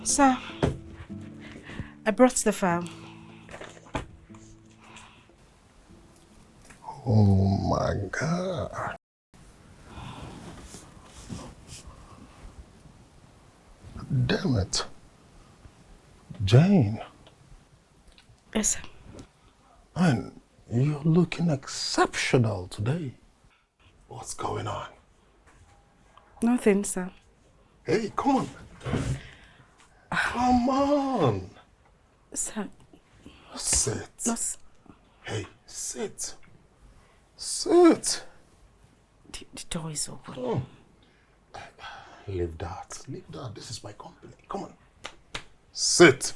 Sir, I brought the file. Oh my God. Damn it. Jane. Yes, sir. Man, you're looking exceptional today. What's going on? Nothing, sir. Hey, come on. Come on. Sir. Sit. No, sir. Hey, sit. Sit. The door is open. Oh. Leave that. Leave that. This is my company. Come on. Sit.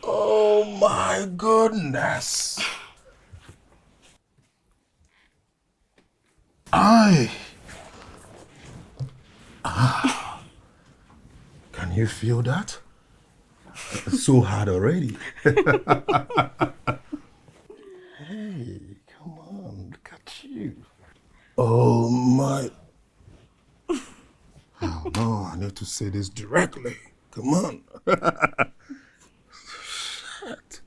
Oh my goodness. Can you feel that? It's so hard already. Hey, come on, look at you. Oh my. Oh no, I need to say this directly. Come on. Shit.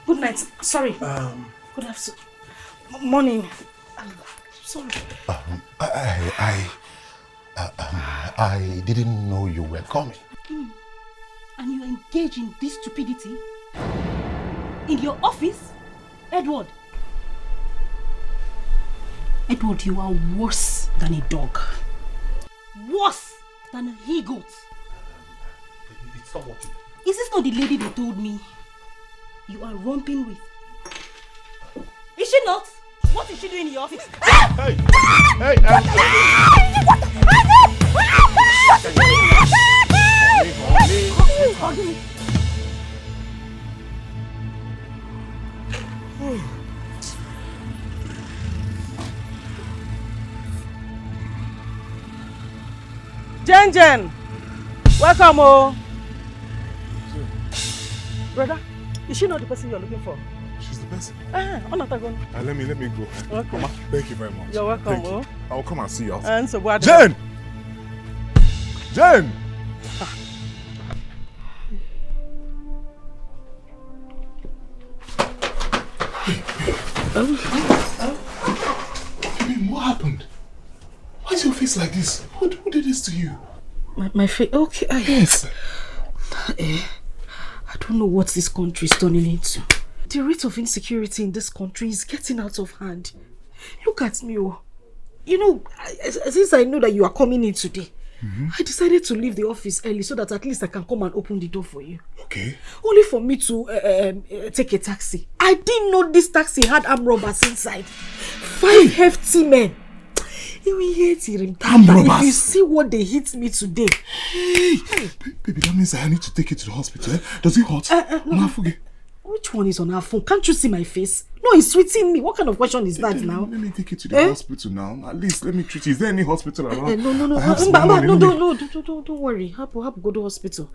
Good night. Sorry. Good afternoon. Morning. Sorry. I didn't know you were coming. And you engage in this stupidity? In your office? Edward? Edward, you are worse than a dog. Worse than a he-goat. It's not what you... Is this not the lady they told me you are romping with? Is she not? What is she doing in your office? Hey! Hey! Jen! Welcome, oh! Brother, is she not the person you're looking for? She's the person. Let Let me go. Okay. Mama, thank you very much. You're welcome, Thank you. I'll come and see you outside. And so what? Jen! Jen! I mean, what happened? Why is your face like this? Who did this to you? My face. Okay. Yes. I don't know what this country is turning into. The rate of insecurity in this country is getting out of hand. Look at me, oh. You know, since I know that you are coming in today, I decided to leave the office early so that at least I can come and open the door for you. Okay. Only for me to take a taxi. I didn't know this taxi had armed robbers inside. 5 hefty men. You hate him. If you see what they hit me today. Hey, baby, that means I need to take you to the hospital. Eh? Does it hurt? No. Which one is on her phone? Can't you see my face? No, he's treating me. What kind of question is that now? Let me take you to the hospital now. At least let me treat you. Is there any hospital around? No. Don't worry. Hapu, go to hospital.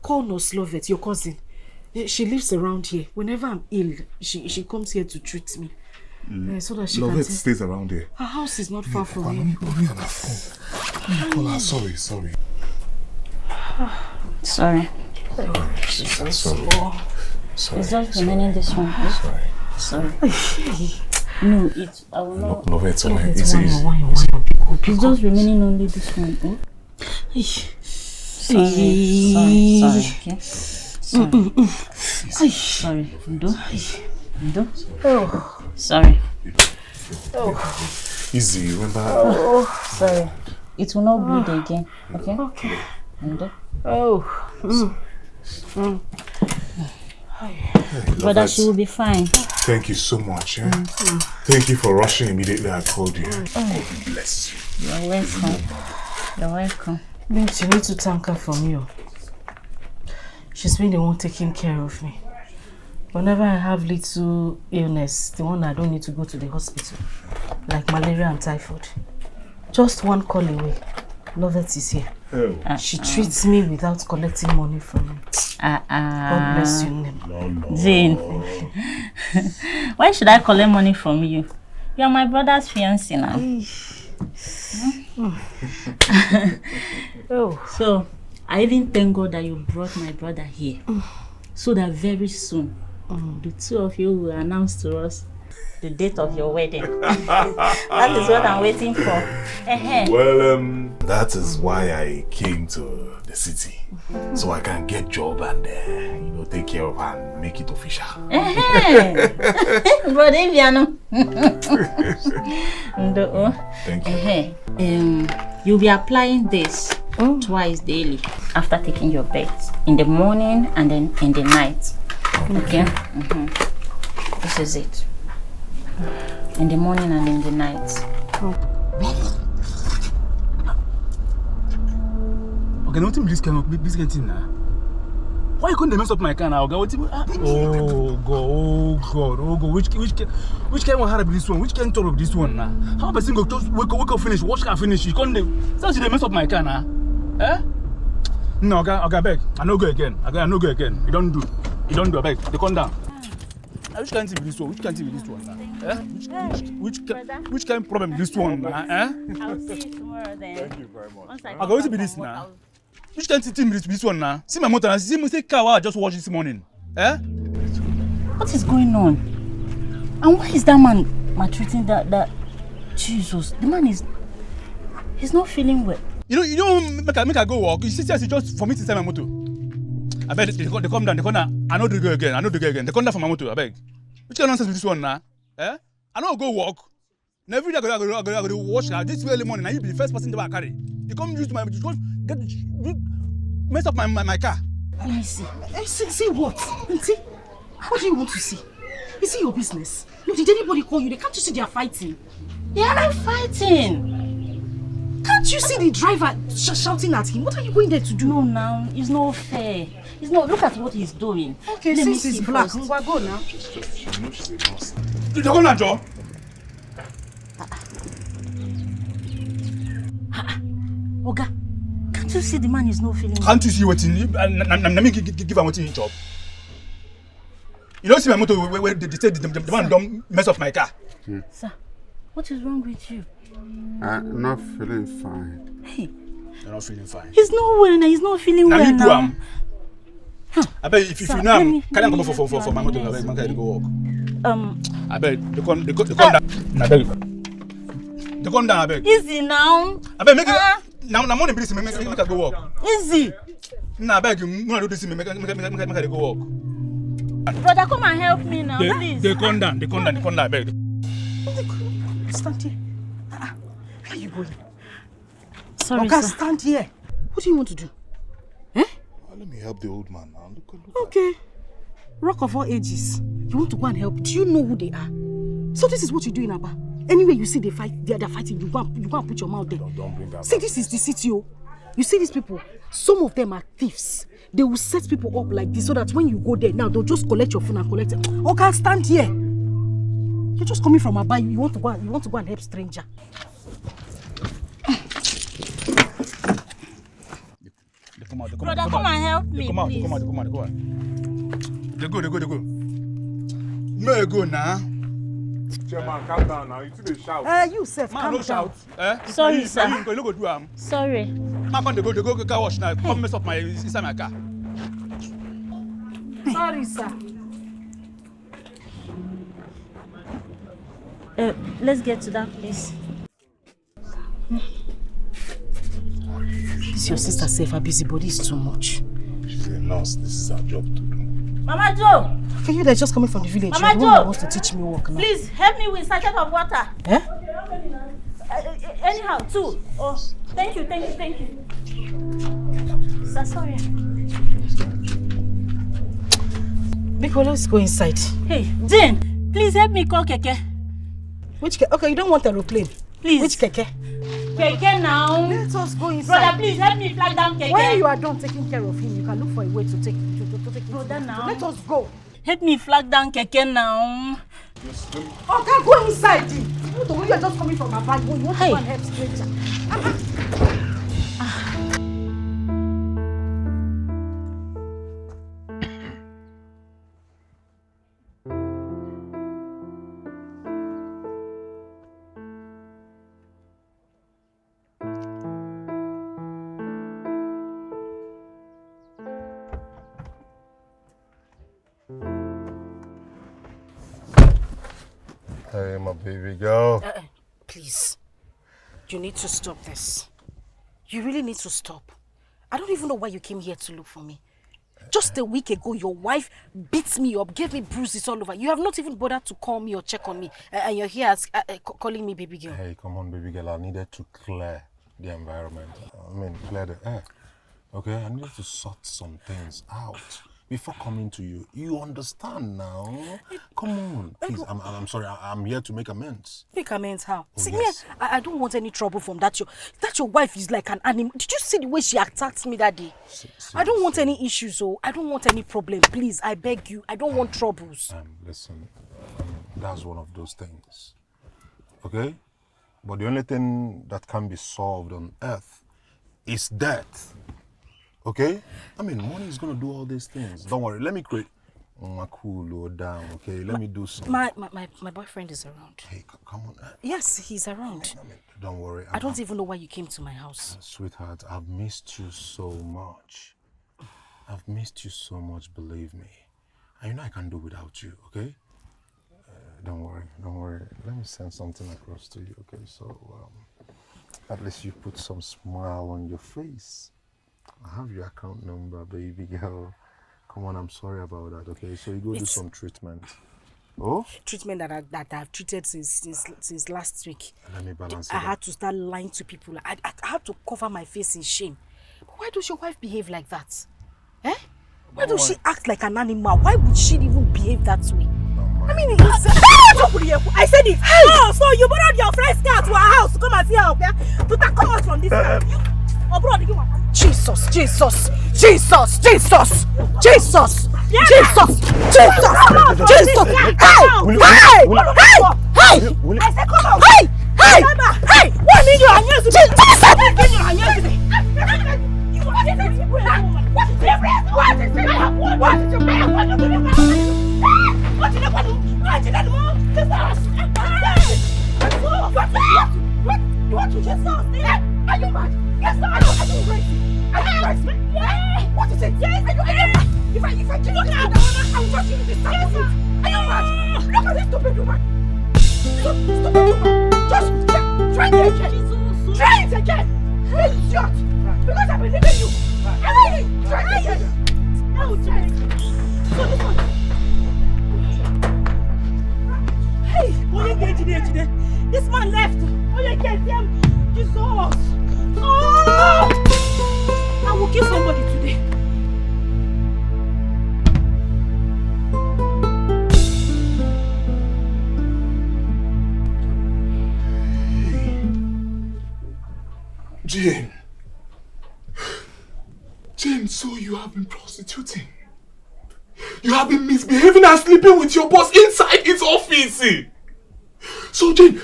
Call Nurse Lovett, your cousin. She lives around here. Whenever I'm ill, she comes here to treat me. So that she Lovett stays around here. Her house is not far from here. Let me on her phone. Let me call her. Sorry. Sorry. Sorry. It's just remaining this one. Sorry. No, it's... I will not... Lovett, it's easy. It's just remaining only this one. Oh? Sorry, okay? Sorry. Do? Oh. Sorry. Easy, remember? Oh, sorry. It will not bleed again, okay? Okay. Do? Oh. Brother, she will be fine. Thank you so much. Eh? Thank you for rushing immediately. I called you. God bless you. You're welcome. You're welcome. Babes, you need to thank her for me. She's been the one taking care of me. Whenever I have little illness, the one I don't need to go to the hospital, like malaria and typhoid, just one call away, Lovett is here. Oh. She treats me without collecting money from me. God bless you. No. Jane. Why should I collect money from you? You are my brother's fiancé now. So, I even thank God that you brought my brother here. So that very soon, the two of you will announce to us the date of your wedding. That is what I'm waiting for. Well, that is why I came to the city. So I can get job and take care of her and make it official. Brother Viano. Thank you. You'll be applying this twice daily after taking your bath. In the morning and then in the night. Okay? This is it. In the morning and in the night. Okay, what this kind of thing now? Why couldn't they mess up my car now? Oh God! Which kind of hard this one? Which kind of this one now? How person go just wake up finish, wash car finish? You can't. So she they mess up my car now? Eh? No, okay, beg. I no go again. I no go again. You don't do. Beg. They come down. Which kind of this one? Which kind of this one now? Eh? Which kind of problem this one now? Eh? I'll see you tomorrow then. Thank you very much. Okay, what's be this now? Which kind of thing is this one now? See my motor now. See my car I just washed this morning. Eh? What is going on? And why is that man maltreating that Jesus? The man he's not feeling well. You don't make I go walk. You see, just for me to sell my motor. I beg they come down. They come down. I know they go again. They come down for my motor. I beg. Which kind of nonsense is this one now? Eh? I know go walk. Now every day I go wash car. This early morning, and you be the first person to carry. You come use mess up my car. Let me see. See what? See? What do you want to see? Is it your business? Look, did anybody call you? Can't you see they are fighting? They are not fighting. Can't you see the driver shouting at him? What are you going there to do? No, now it's not fair. It's not. Look at what he's doing. Okay, since he's black, go now. You know she's a nurse. You don't go Joe. Oga, can't you see the man is not feeling well? Can't you see what he give him what he job? You don't see my motor where they say the man don't mess up my car. Sir, what is wrong with you? I'm not feeling fine. Hey, You're not feeling fine. he's not well now. He's not feeling well now. I bet if you know him, can I come for my motor? I bet man can go walk. I bet they come down. I beg. They come down. I beg. Easy now. I bet make it. Now money please make I go walk. Easy. Nah, I beg you. No do this make I go walk. Brother, come and help me now, please. They come down. I beg. Stand here. Where are you going? Sorry, Okay, sir. stand here. What do you want to do? Let me help the old man now. Look. Okay. Rock of all ages. You want to go and help? Do you know who they are? So this is what you do in Aba. Anyway, you see they fight, they're fighting. You go and put your mouth there. Don't bring that. See, this is the city. You see these people. Some of them are thieves. They will set people up like this so that when you go there now, they'll just collect your phone and collect it. Okay, stand here. You're just coming from Aba. You want to go and help stranger. Brother, come and help me, please. Come out. They go. May go now. Chairman, calm down now. You two they shout. You self, Man, calm no down. shout. Sorry, sir. You go do am. Sorry. Man, come they go car wash now. Come mess up inside my car. Sorry, sir. Let's get to that place. This your sister safe, her busybody is too much. She's a nurse. This is her job to do. Mama Joe! For you that's just coming from the village, Mama you're the one that Joe! wants to teach me work now. Please, help me with a sachet of water. Eh? Anyhow, two. Oh, thank you. Sir, sorry. Biko, let's go inside. Hey, Jane, please help me call Keke. Which keke? Okay, you don't want aeroplane. Please. Which keke? Keke now. Let us go inside. Brother, please help me flag down Keke. When you are done taking care of him, you can look for a way to take Brother now. Let us go. Help me flag down Keke now. Okay, go inside. You are just coming from a bag. You want to go and help stranger. Hey, my baby girl. Please. You need to stop this. You really need to stop. I don't even know why you came here to look for me. Just a week ago, your wife beat me up, gave me bruises all over. You have not even bothered to call me or check on me. And you're here calling me baby girl. Hey, come on, baby girl. I needed to clear the environment. Clear the air. Okay, I needed to sort some things out before coming to you. You understand now? Come on. Please, I'm sorry. I'm here to make amends. Make amends how? Oh, See, yes. me, I don't want any trouble from that. Your wife is like an animal. Did you see the way she attacked me that day? I don't want any issues, so I don't want any problem. Please, I beg you. I don't want troubles. Listen, that's one of those things. Okay? But the only thing that can be solved on earth is death. Okay? Money is gonna do all these things. Don't worry. Let me create cool down. Okay? Let me do something. My boyfriend is around. Hey, come on. Yes, he's around. Don't worry. I don't even know why you came to my house. Sweetheart, I've missed you so much. I've missed you so much, believe me. And you know I can't do without you, okay? Don't worry. Let me send something across to you, okay? So, at least you put some smile on your face. I have your account number, baby girl. Come on, I'm sorry about that, okay? So you go do some treatment. Oh? Treatment that I've treated since last week. Let me balance it. I had to start lying to people. I had to cover my face in shame. But why does your wife behave like that? Eh? Why does she act like an animal? Why would she even behave that way? I said it. Oh, so you borrowed your friend's car to our house to come and see her, okay? To come out from this car. Jesus! Hey! I said come out. Hey! What did you use? You want to just stop? Are you mad? Yes, are you crazy? Are you crazy? What is it? Yes, are you mad? If I kill you now, I will just give you this time. Are you mad? Look at this stupid woman. Stupid woman. Just try it again. Try it again. Idiot. Because I believe in you. Try it again. No, try it. So this one. Hey, what are you getting today? This man left. Oh, you can't see him. Jesus. Oh! I will kill somebody today. Jane, so you have been prostituting. You have been misbehaving and sleeping with your boss inside his office. So Jane,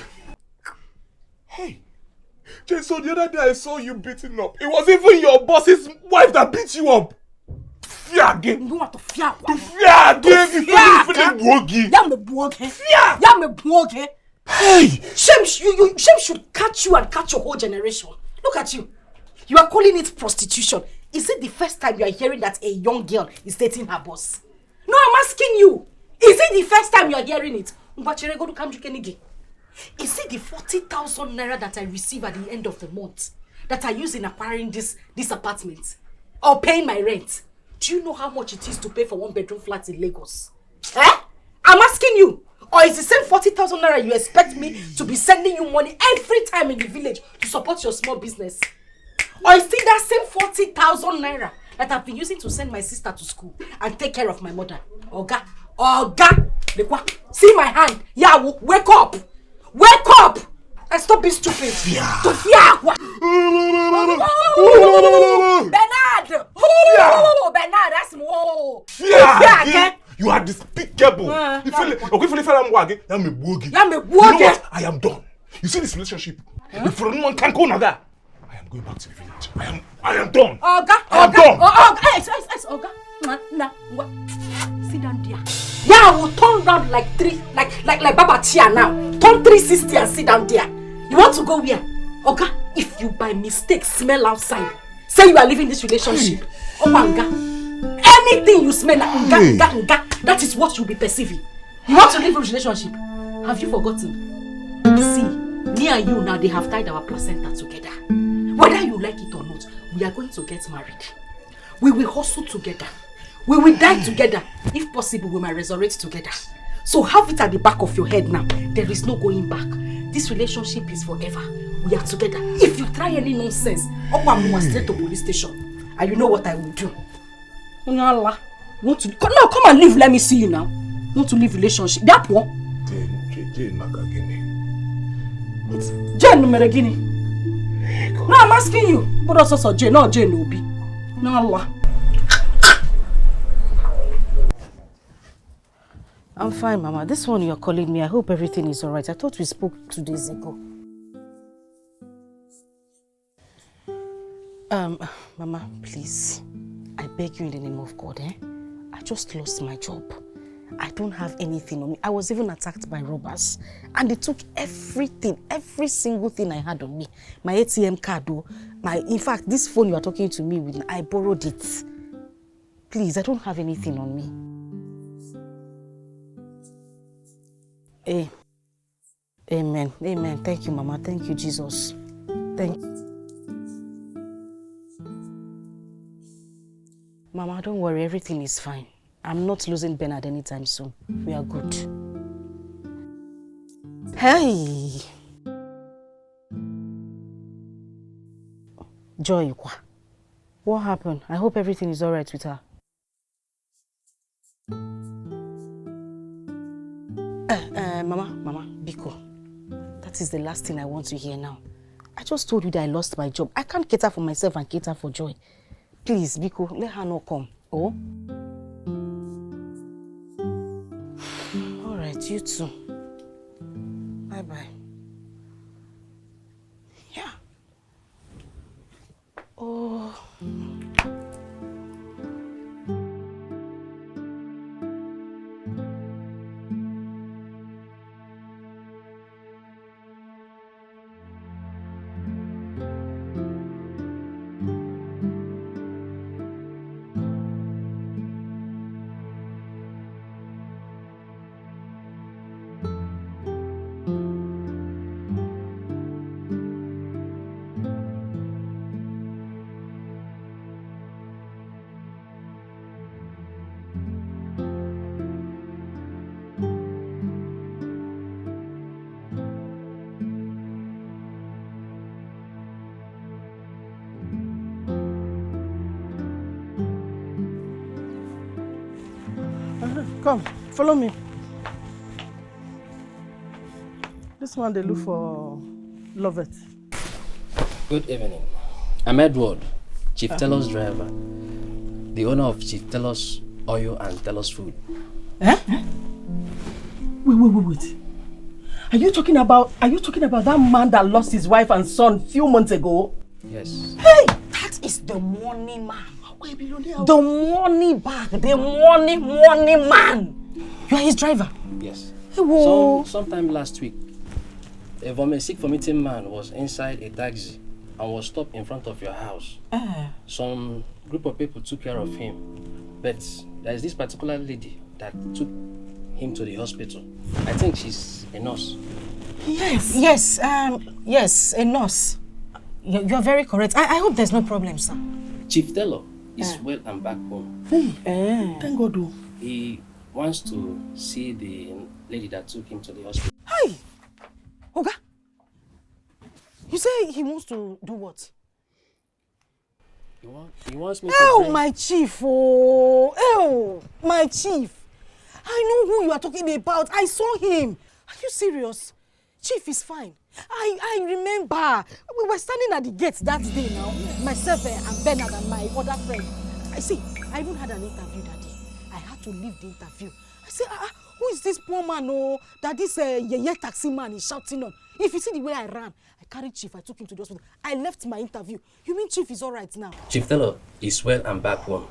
so the other day I saw you beating up. It was even your boss's wife that beat you up. Fear again. You want to fear? Fear again. Hey! Shame should catch you and catch your whole generation. Look at you. You are calling it prostitution. Is it the first time you are hearing that a young girl is dating her boss? No, I'm asking you. Is it the first time you are hearing it? Is it the 40,000 naira that I receive at the end of the month that I use in acquiring this apartment or paying my rent? Do you know how much it is to pay for one bedroom flat in Lagos? I'm asking you. Or is the same 40,000 naira you expect me to be sending you money every time in the village to support your small business? Or is it that same 40,000 naira that I've been using to send my sister to school and take care of my mother? Oga, see my hand. Yeah, wake up. Wake up and stop being stupid. To fear. Bernard. Bernard, that's more. Fear. You are despicable. You know what? I am done. You see this relationship? If no one can go now, I am going back to the village. I am done. I am done. Sit down there. Yeah, I will turn around like Baba Tia now. Turn 360 and sit down there. You want to go where? Oga, if you by mistake smell outside, say you are leaving this relationship. Anything you smell, that is what you'll be perceiving. You want to leave a relationship? Have you forgotten? See, me and you now, they have tied our placenta together. Whether you like it or not, we are going to get married. We will hustle together. We will die together. If possible, we might resurrect together. So have it at the back of your head now. There is no going back. This relationship is forever. We are together. If you try any nonsense, I'm going straight to police station. And you know what I will do. Allah. Want to no, come and leave. Let me see you now. Want to leave relationship? That one? Jane Magagini. Jane Meragini. No, I'm asking you. But also Jane, not Jane Obi. No Allah. I'm fine, Mama. This one you're calling me, I hope everything is alright. I thought we spoke 2 days ago. Mama, please. I beg you in the name of God, I just lost my job. I don't have anything on me. I was even attacked by robbers. And they took everything, every single thing I had on me. My ATM card, in fact, this phone you are talking to me with, I borrowed it. Please, I don't have anything on me. Amen. Amen. Thank you, Mama. Thank you, Jesus. Thank you. Mama, don't worry. Everything is fine. I'm not losing Bernard anytime soon. We are good. Hey! Joy, what happened? I hope everything is alright with her. Mama, Biko. That is the last thing I want to hear now. I just told you that I lost my job. I can't cater for myself and cater for Joy. Please, Biko, let her not come. Oh? Alright, you too. Bye-bye. Yeah. Oh. Come, follow me. This one they look for Lovett. Good evening. I'm Edward, Chief Teller's driver, the owner of Chief Teller's Oil and Teller's Food. Wait. Are you talking about that man that lost his wife and son a few months ago? Yes. Hey, that is the money man. The money bag, the money man. You are his driver? Yes. Hey, sometime last week, a sick vomiting man was inside a taxi and was stopped in front of your house. Some group of people took care of him, but there is this particular lady that took him to the hospital. I think she's a nurse. Yes, a nurse. You're very correct. I hope there's no problem, sir. Chief Teller is well and back home. Thank God. He wants to see the lady that took him to the hospital. Hey! Oga! You say he wants to do what? He wants me to bring... my chief! Oh, my chief! I know who you are talking about. I saw him. Are you serious? Chief is fine. I remember. We were standing at the gate that day now. Myself and Bernard and my other friend. I even had an interview that day. I had to leave the interview. I said, who is this poor man that this yeye taxi man is shouting on? If you see the way I ran, I carried Chief. I took him to the hospital. I left my interview. You mean Chief is all right now? Chief Teller is well and back home.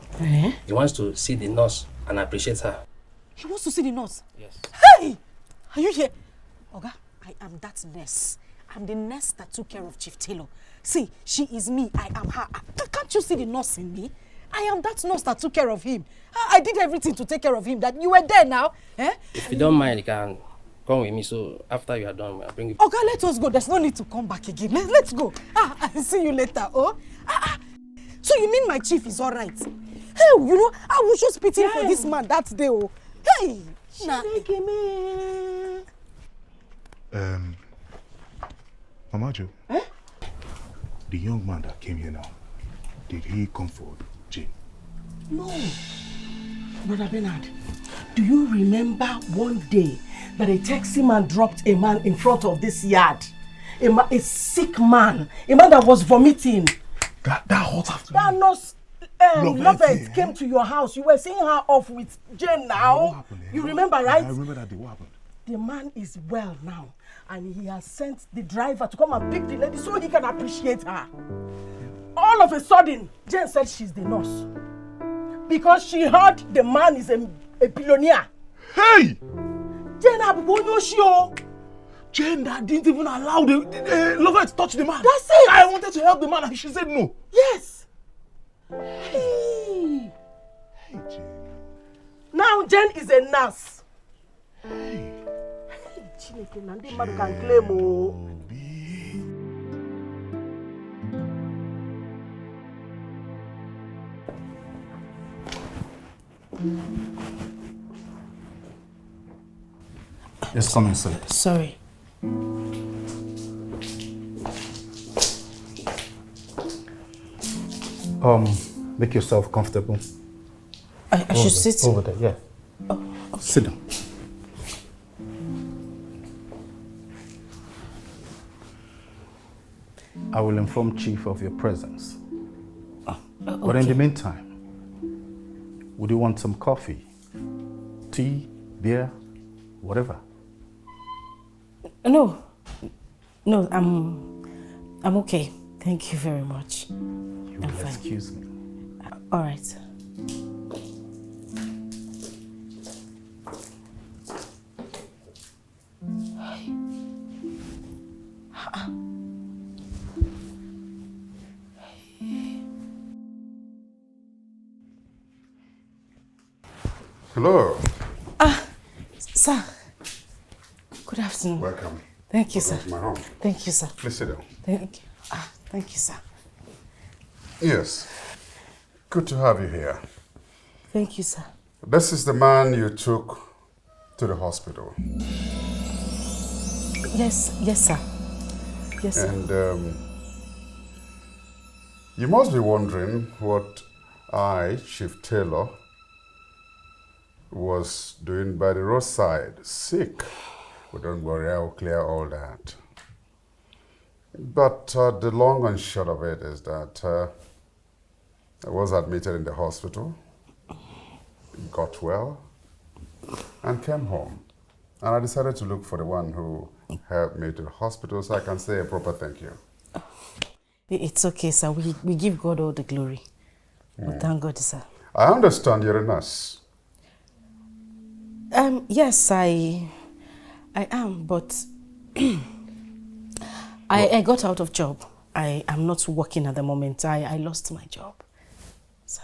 He wants to see the nurse and appreciate her. He wants to see the nurse? Yes. Hey! Are you here? Oga, I am that nurse. I'm the nurse that took care of Chief Taylor. See, she is me. I am her. Can't you see the nurse in me? I am that nurse that took care of him. I did everything to take care of him. That you were there now. If you don't mind, you can come with me. So after you are done, I'll bring you. Okay, let us go. There's no need to come back again. Let's go. I'll see you later. Oh, so you mean my chief is all right? Hey, you know, I was just pitying for this man that day. Oh, hey, Mama Jo, the young man that came here now, did he come for Jane? No. Brother Bernard, do you remember one day that a taxi man dropped a man in front of this yard? A sick man, a man that was vomiting. That hot afternoon? That nurse, Lovett came to your house. You were seeing her off with Jane now. What happened? You remember, right? I remember that day. What happened? The man is well now, and he has sent the driver to come and pick the lady so he can appreciate her. All of a sudden, Jane said she's the nurse because she heard the man is a billionaire. Hey! Jane that didn't even allow the lover to touch the man. That's it. I wanted to help the man and she said no. Yes. Hey, Jane. Now Jane is a nurse. Hey. Jane can claim. Yes, come inside. Sorry. Make yourself comfortable. I should sit over there, yeah. Oh, okay. Sit down. I will inform Chief of your presence. Okay. But in the meantime, would you want some coffee, tea, beer, whatever? No, I'm okay. Thank you very much. You will excuse me. All right. Hello. Sir. Good afternoon. Welcome. Thank you, sir. Welcome to my home. Thank you, sir. Please sit down. Thank you. Thank you, sir. Yes. Good to have you here. Thank you, sir. This is the man you took to the hospital. Yes, sir. Yes, sir. And you must be wondering what I, Chief Taylor, was doing by the roadside, sick. But don't worry, I will clear all that. But the long and short of it is that I was admitted in the hospital, got well, and came home. And I decided to look for the one who helped me to the hospital so I can say a proper thank you. It's okay, sir. We give God all the glory. But thank God, sir. I understand you're a nurse. Yes, I am, but I got out of job. I am not working at the moment. I lost my job. So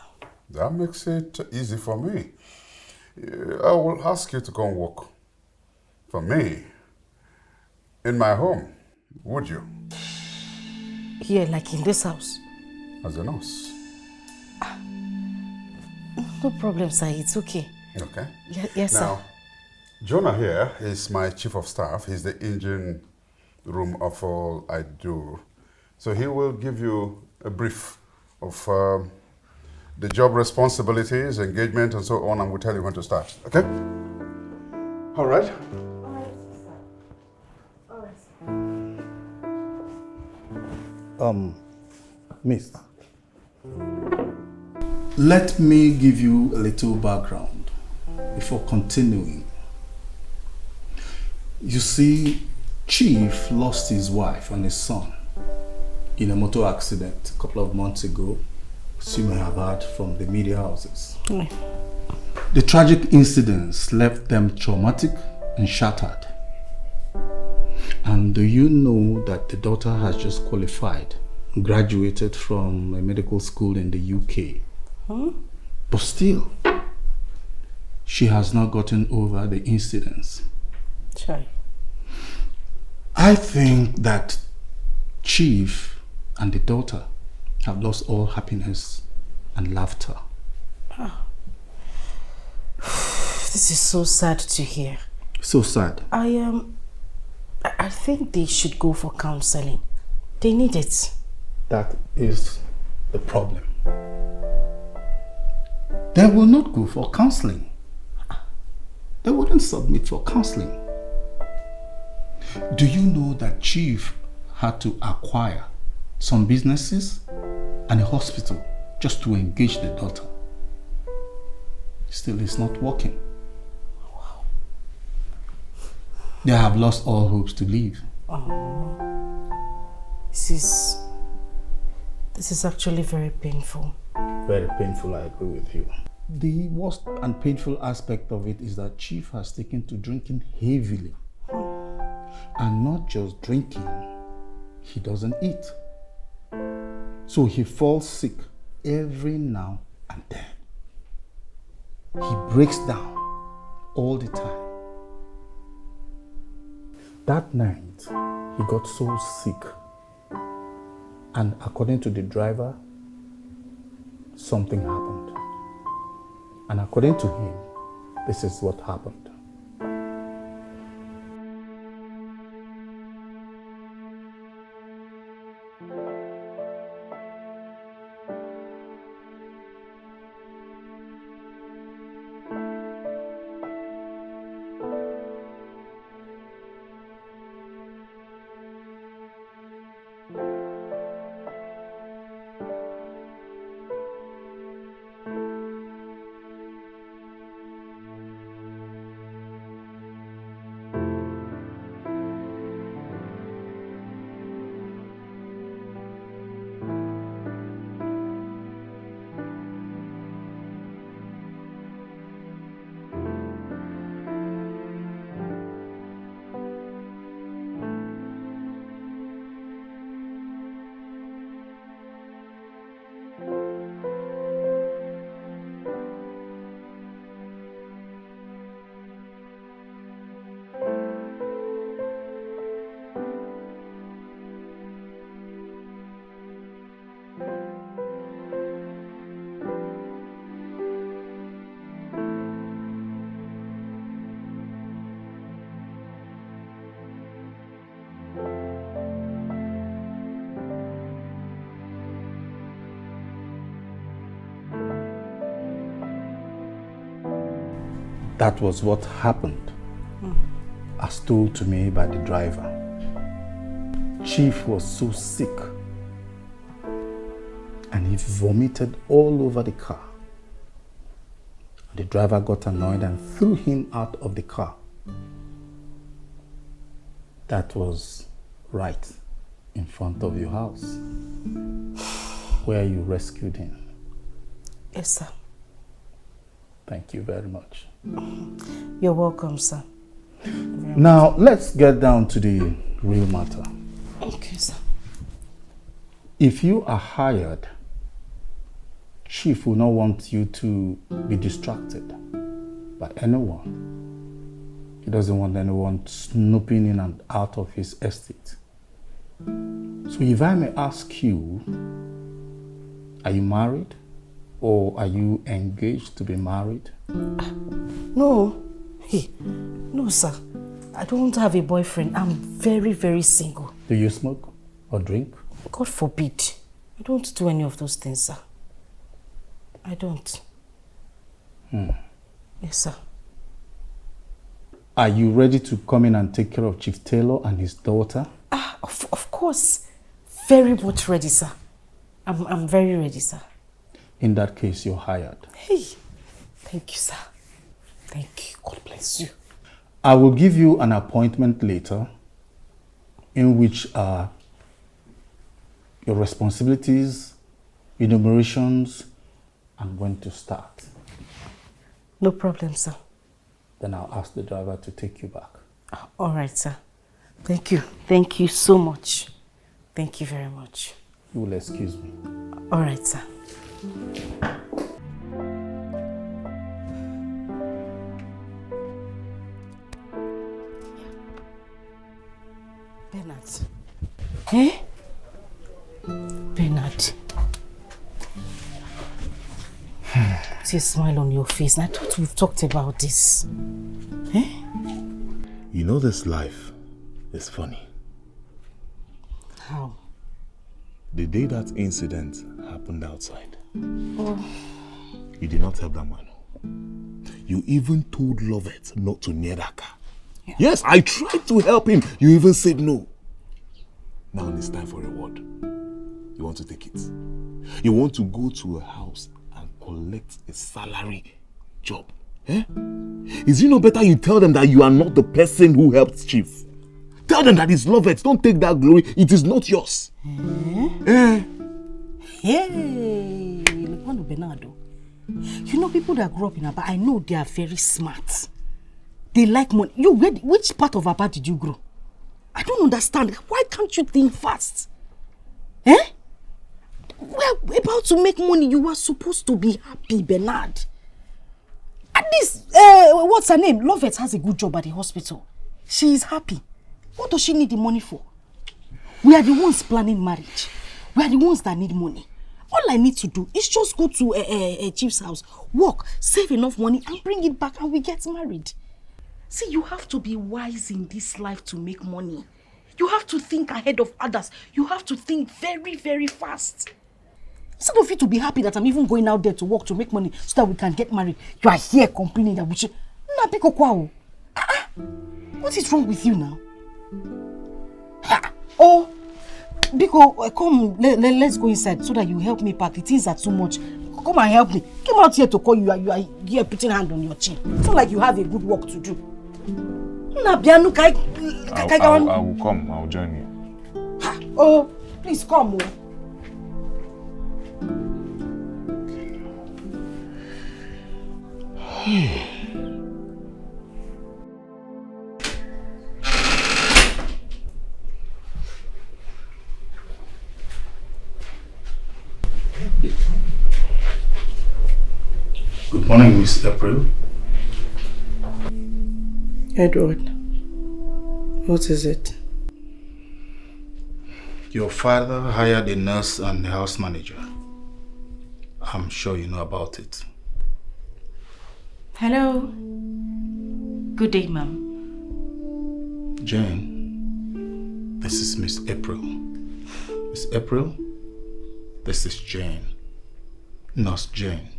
that makes it easy for me. I will ask you to go and work for me in my home. Would you? Here, like in this house? As a nurse. No problem, sir. It's okay. Okay. Yes, now, sir. Jonah here is my chief of staff. He's the engine room of all I do. So he will give you a brief of the job responsibilities, engagement, and so on, and we'll tell you when to start. Okay? All right. Miss, let me give you a little background before continuing. You see, Chief lost his wife and his son in a motor accident a couple of months ago, as you may have heard from the media houses. The tragic incidents left them traumatic and shattered. And do you know that the daughter has just qualified, graduated from a medical school in the UK? But still, she has not gotten over the incidents. Sure. I think that Chief and the daughter have lost all happiness and laughter. This is so sad to hear. So sad. I think they should go for counseling. They need it. That is the problem. They will not go for counseling. They wouldn't submit for counseling. Do you know that Chief had to acquire some businesses and a hospital just to engage the daughter? Still, it's not working. Wow. They have lost all hopes to live. Oh. This is actually very painful. Very painful, I agree with you. The worst and painful aspect of it is that Chief has taken to drinking heavily. And not just drinking, he doesn't eat. So he falls sick every now and then. He breaks down all the time. That night, he got so sick. And according to the driver, something happened. And according to him, this is what happened. That was what happened, as told to me by the driver. Chief was so sick and he vomited all over the car. The driver got annoyed and threw him out of the car. That was right in front of your house, where you rescued him. Yes, sir. Thank you very much. You're welcome, sir. Now, let's get down to the real matter. Okay, sir. If you are hired, Chief will not want you to be distracted by anyone. He doesn't want anyone snooping in and out of his estate. So if I may ask you, are you married? Or are you engaged to be married? No. Hey, no, sir. I don't have a boyfriend. I'm very, very single. Do you smoke or drink? God forbid. I don't do any of those things, sir. I don't. Yes, sir. Are you ready to come in and take care of Chief Taylor and his daughter? Of course. Very much ready, sir. I'm very ready, sir. In that case, you're hired. Hey, thank you, sir. Thank you. God bless you. I will give you an appointment later in which your responsibilities, enumerations, and when to start. No problem, sir. Then I'll ask the driver to take you back. All right, sir. Thank you. Thank you so much. Thank you very much. You will excuse me. All right, sir. it. Eh? Bernard. See a smile on your face. I thought we've talked about this. Eh? You know this life is funny. How? The day that incident happened outside, Oh. you did not help that man. You even told Lovett not to near that car. Yeah. Yes, I tried to help him. You even said no. Now it's time for reward. You want to take it. You want to go to a house and collect a salary job. Eh? Is it not better you tell them that you are not the person who helped Chief? Tell them that it's Lovett. Don't take that glory. It is not yours. Eh? Hey, Bernardo. You know, people that grew up in Aba, I know they are very smart. They like money. Which part of Aba did you grow? I don't understand. Why can't you think fast? Eh? We're about to make money. You are supposed to be happy, Bernard. At least, what's her name? Lovett has a good job at the hospital. She is happy. What does she need the money for? We are the ones planning marriage. We are the ones that need money. All I need to do is just go to a Chief's house, work, save enough money and bring it back and we get married. See, you have to be wise in this life to make money. You have to think ahead of others. You have to think very, very fast. Instead of you to be happy that I'm even going out there to work to make money so that we can get married, you are here complaining that we should... What is wrong with you now? Oh, Biko, come, let's go inside so that you help me pack. The things are too much. Come and help me. Came out here to call you. You are here putting hand on your chin. It's not like you have a good work to do. I will come. I will join you. Oh, please come. Good morning, Miss April. Edward, what is it? Your father hired a nurse and a house manager. I'm sure you know about it. Hello. Good day, ma'am. Jane, this is Miss April. Miss April, this is Jane. Nurse Jane.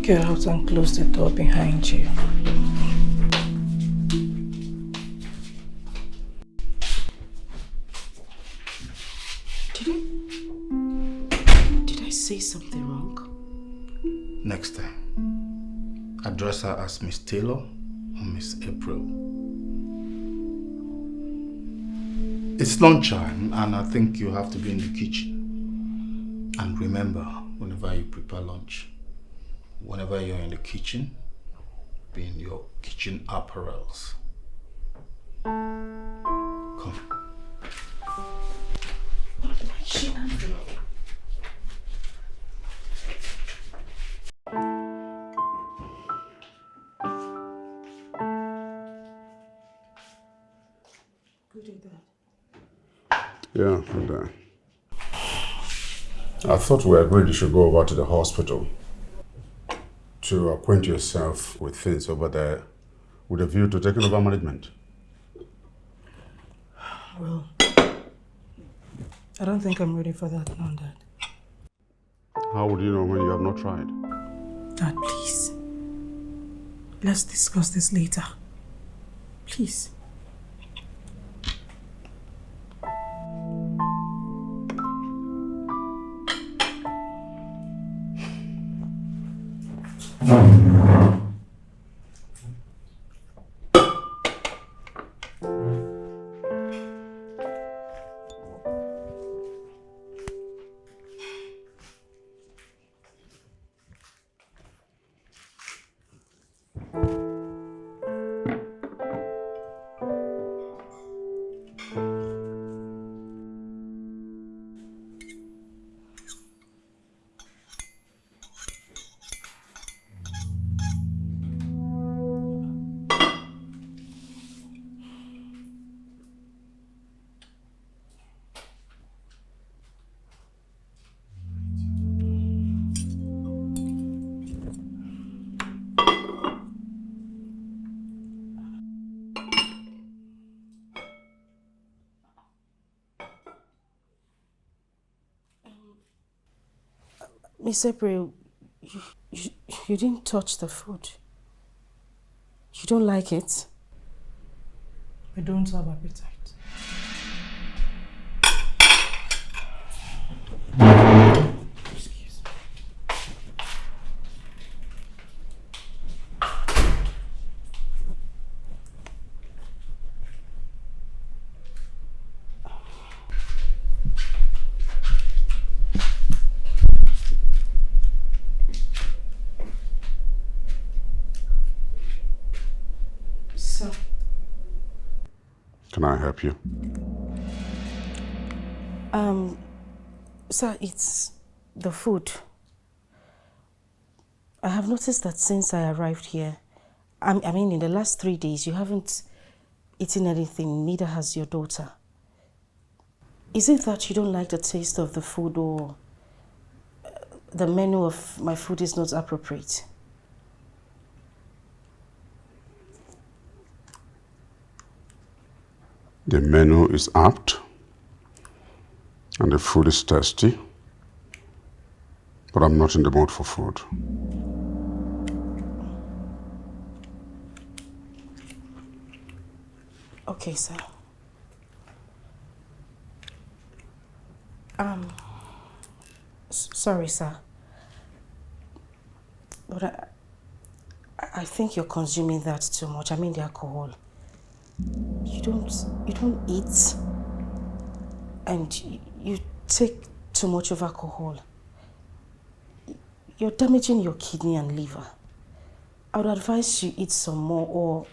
Get out and close the door behind you. Did I say something wrong? Next time, address her as Miss Taylor or Miss April. It's lunchtime and I think you have to be in the kitchen. And remember, whenever you prepare lunch, whenever you're in the kitchen, be in your kitchen apparels. Come. What did she not do? Good day, Dad. Yeah, good day. I thought we agreed you should go over to the hospital to acquaint yourself with things over there with a view to taking over management. Well, I don't think I'm ready for that now, Dad. How would you know when you have not tried? Dad, please. Let's discuss this later. Please. Miss April, you, you didn't touch the food. You don't like it? I don't have appetite. Excuse me. So, Can I help you? sir, it's the food. I have noticed that since I arrived here, I mean, in the last 3 days, you haven't eaten anything, neither has your daughter. Is it that you don't like the taste of the food, or the menu of my food is not appropriate? The menu is apt and the food is tasty, but I'm not in the mood for food. Okay, sir. Sorry, sir. But I think you're consuming that too much. I mean, the alcohol. You don't eat, and you take too much of alcohol. You're damaging your kidney and liver. I would advise you eat some more, or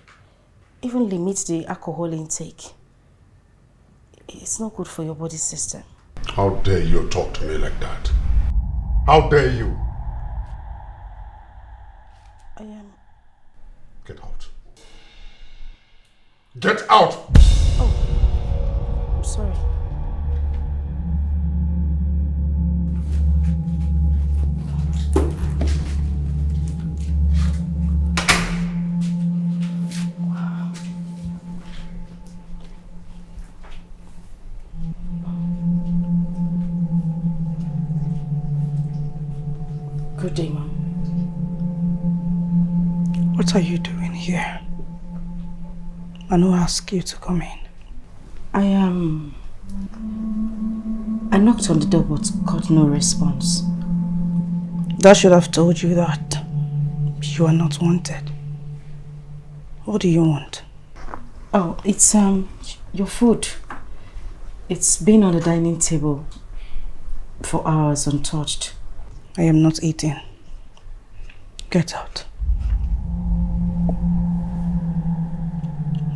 even limit the alcohol intake. It's not good for your body system. How dare you talk to me like that? How dare you? I am... Get out. Get out! Oh, I'm sorry. Good day, Mom. What are you doing here? And who asked you to come in? I knocked on the door but got no response. That should have told you that you are not wanted. What do you want? Oh, it's your food. It's been on the dining table for hours untouched. I am not eating. Get out.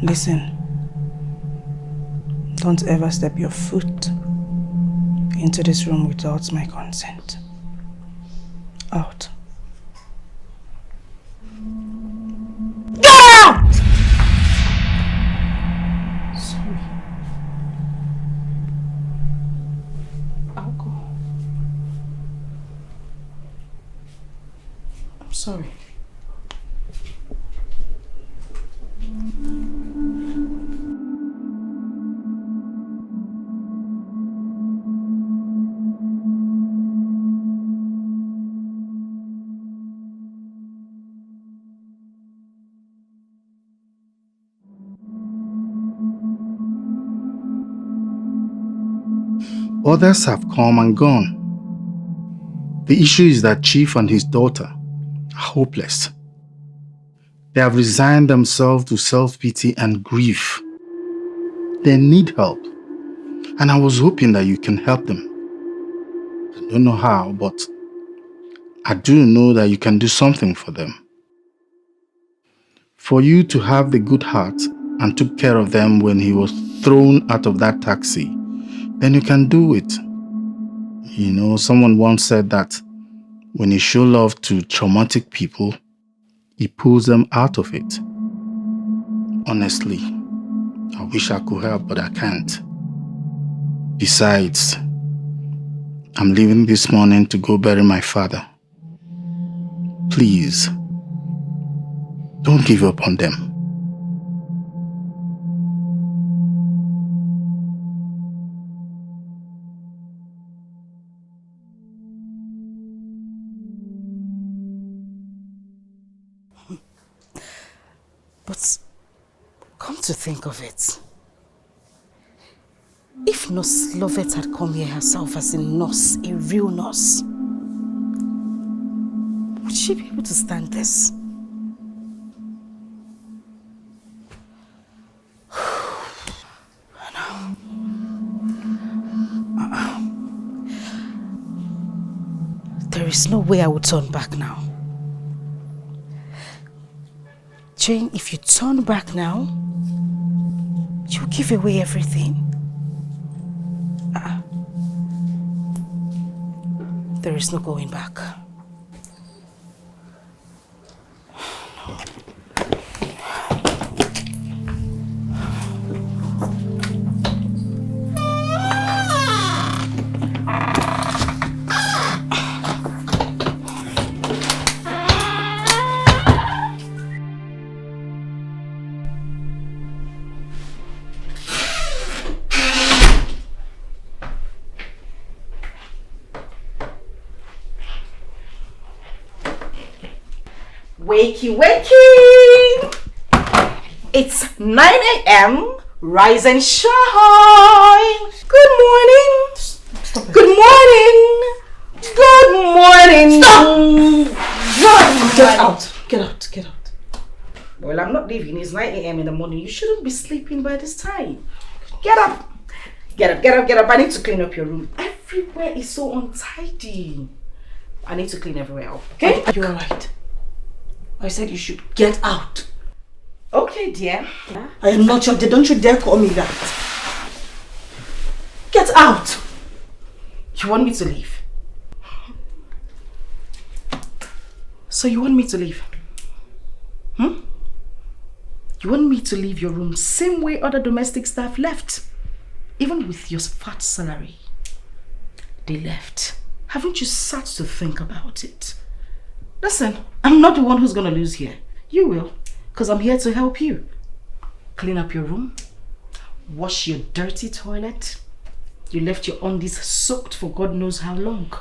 Listen. Don't ever step your foot into this room without my consent. Out. Sorry. Alcohol. I'm sorry. Others have come and gone. The issue is that Chief and his daughter are hopeless. They have resigned themselves to self-pity and grief. They need help. And I was hoping that you can help them. I don't know how, but I do know that you can do something for them. For you to have the good heart and took care of them when he was thrown out of that taxi, then you can do it. You know, someone once said that when you show love to traumatic people, he pulls them out of it. Honestly, I wish I could help, but I can't. Besides, I'm leaving this morning to go bury my father. Please, don't give up on them. But come to think of it, if Nurse Lovett had come here herself as a nurse, a real nurse, would she be able to stand this? There is no way I would turn back now. Jane, if you turn back now, you'll give away everything. There is no going back. Wakey, wakey! It's 9 a.m. Rise and shine! Good morning! Stop it. Good morning! Good morning! Stop! Get out! Get out! Get out! Well, I'm not leaving. It's 9 a.m. in the morning. You shouldn't be sleeping by this time. Get up! Get up, get up, get up. I need to clean up your room. Everywhere is so untidy. I need to clean everywhere up. Okay? You're alright. I said you should get out. Okay, dear. I am not your dear. Don't you dare call me that. Get out! You want me to leave? So you want me to leave? You want me to leave your room same way other domestic staff left? Even with your fat salary. They left. Haven't you sat to think about it? Listen, I'm not the one who's gonna lose here. You will, because I'm here to help you. Clean up your room. Wash your dirty toilet. You left your undies soaked for God knows how long.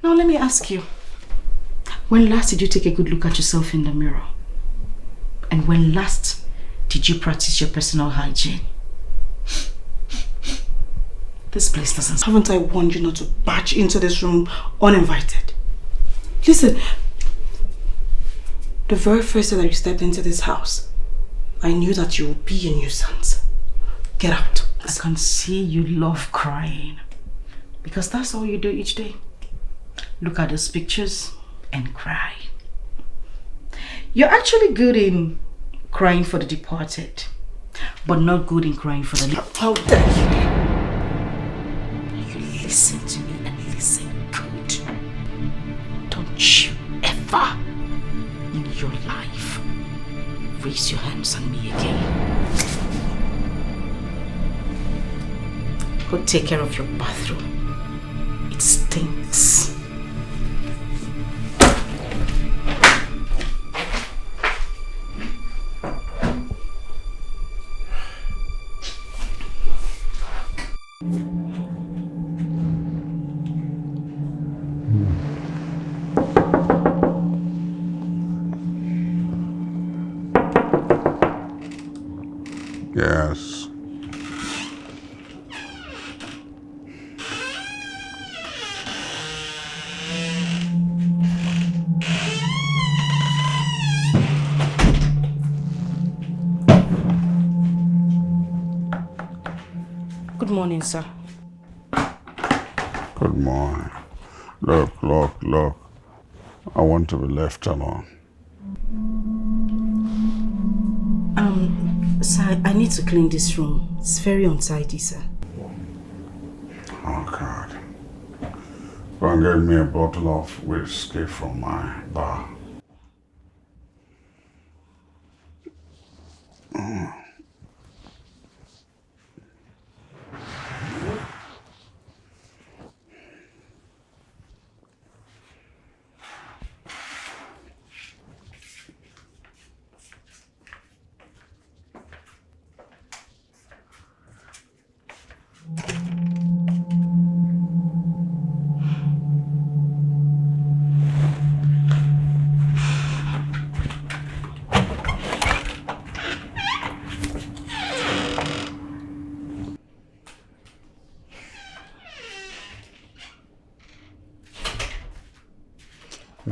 Now let me ask you. When last did you take a good look at yourself in the mirror? And when last did you practice your personal hygiene? This place doesn't... Haven't I warned you not to barge into this room uninvited? Listen, the very first day that you stepped into this house, I knew that you would be a nuisance. Get out. I can see you love crying. Because that's all you do each day. Look at those pictures and cry. You're actually good in crying for the departed, but not good in crying for the living. How dare you? You listen to me and listen good. Don't you ever in your life raise your hands on me again. Go take care of your bathroom. It stinks. Yes. Good morning, sir. Good morning. Look. I want to be left alone. Sir, I need to clean this room. It's very untidy, sir. Oh, God. Go and get me a bottle of whiskey from my bar.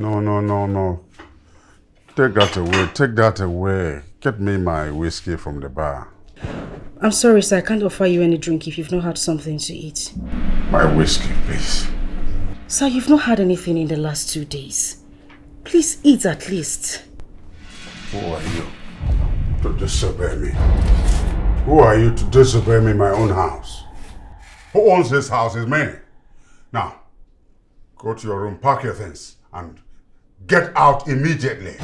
No. Take that away. Take that away. Get me my whiskey from the bar. I'm sorry, sir. I can't offer you any drink if you've not had something to eat. My whiskey, please. Sir, you've not had anything in the last 2 days. Please eat at least. Who are you to disobey me? Who are you to disobey me in my own house? Who owns this house is me. Now, go to your room, pack your things, and get out immediately.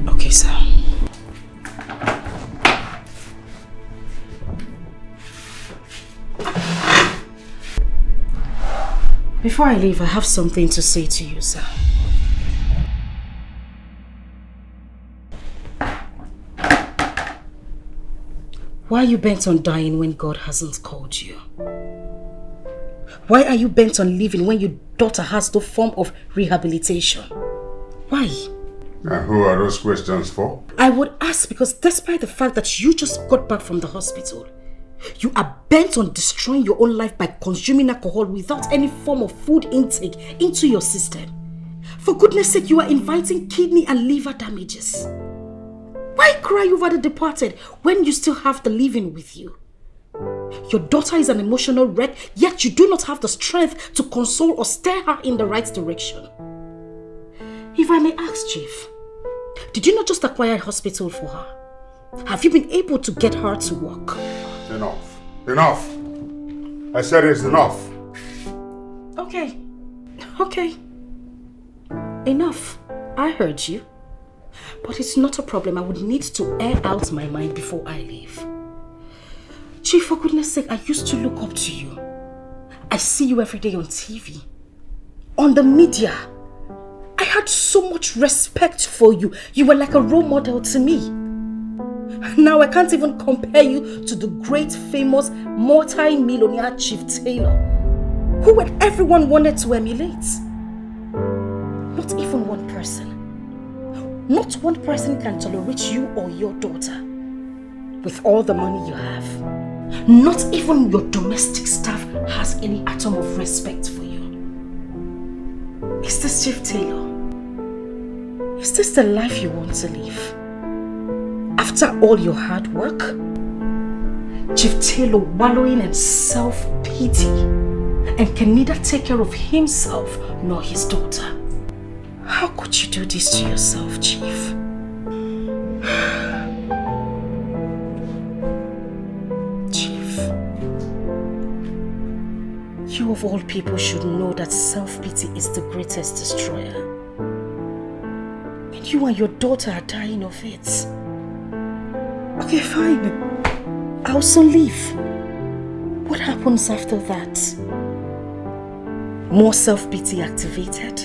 Okay, sir. Before I leave, I have something to say to you, sir. Why are you bent on dying when God hasn't called you? Why are you bent on living when your daughter has no form of rehabilitation? Why? And who are those questions for? I would ask because despite the fact that you just got back from the hospital, you are bent on destroying your own life by consuming alcohol without any form of food intake into your system. For goodness sake, you are inviting kidney and liver damages. Why cry over the departed when you still have the living with you? Your daughter is an emotional wreck, yet you do not have the strength to console or steer her in the right direction. If I may ask, Chief, did you not just acquire a hospital for her? Have you been able to get her to work? Enough. Enough. I said it's enough. Okay. Enough. I heard you. But it's not a problem. I would need to air out my mind before I leave. Chief, for goodness sake, I used to look up to you. I see you every day on TV, on the media. I had so much respect for you. You were like a role model to me. Now I can't even compare you to the great, famous, multi-millionaire Chief Taylor, who everyone wanted to emulate. Not even one person. Not one person can tolerate you or your daughter with all the money you have. Not even your domestic staff has any atom of respect for you. Is this Chief Taylor? Is this the life you want to live? After all your hard work? Chief Taylor wallowing in self-pity and can neither take care of himself nor his daughter. How could you do this to yourself, Chief? Chief, you of all people should know that self-pity is the greatest destroyer. And you and your daughter are dying of it. Okay, fine. I'll soon leave. What happens after that? More self-pity activated?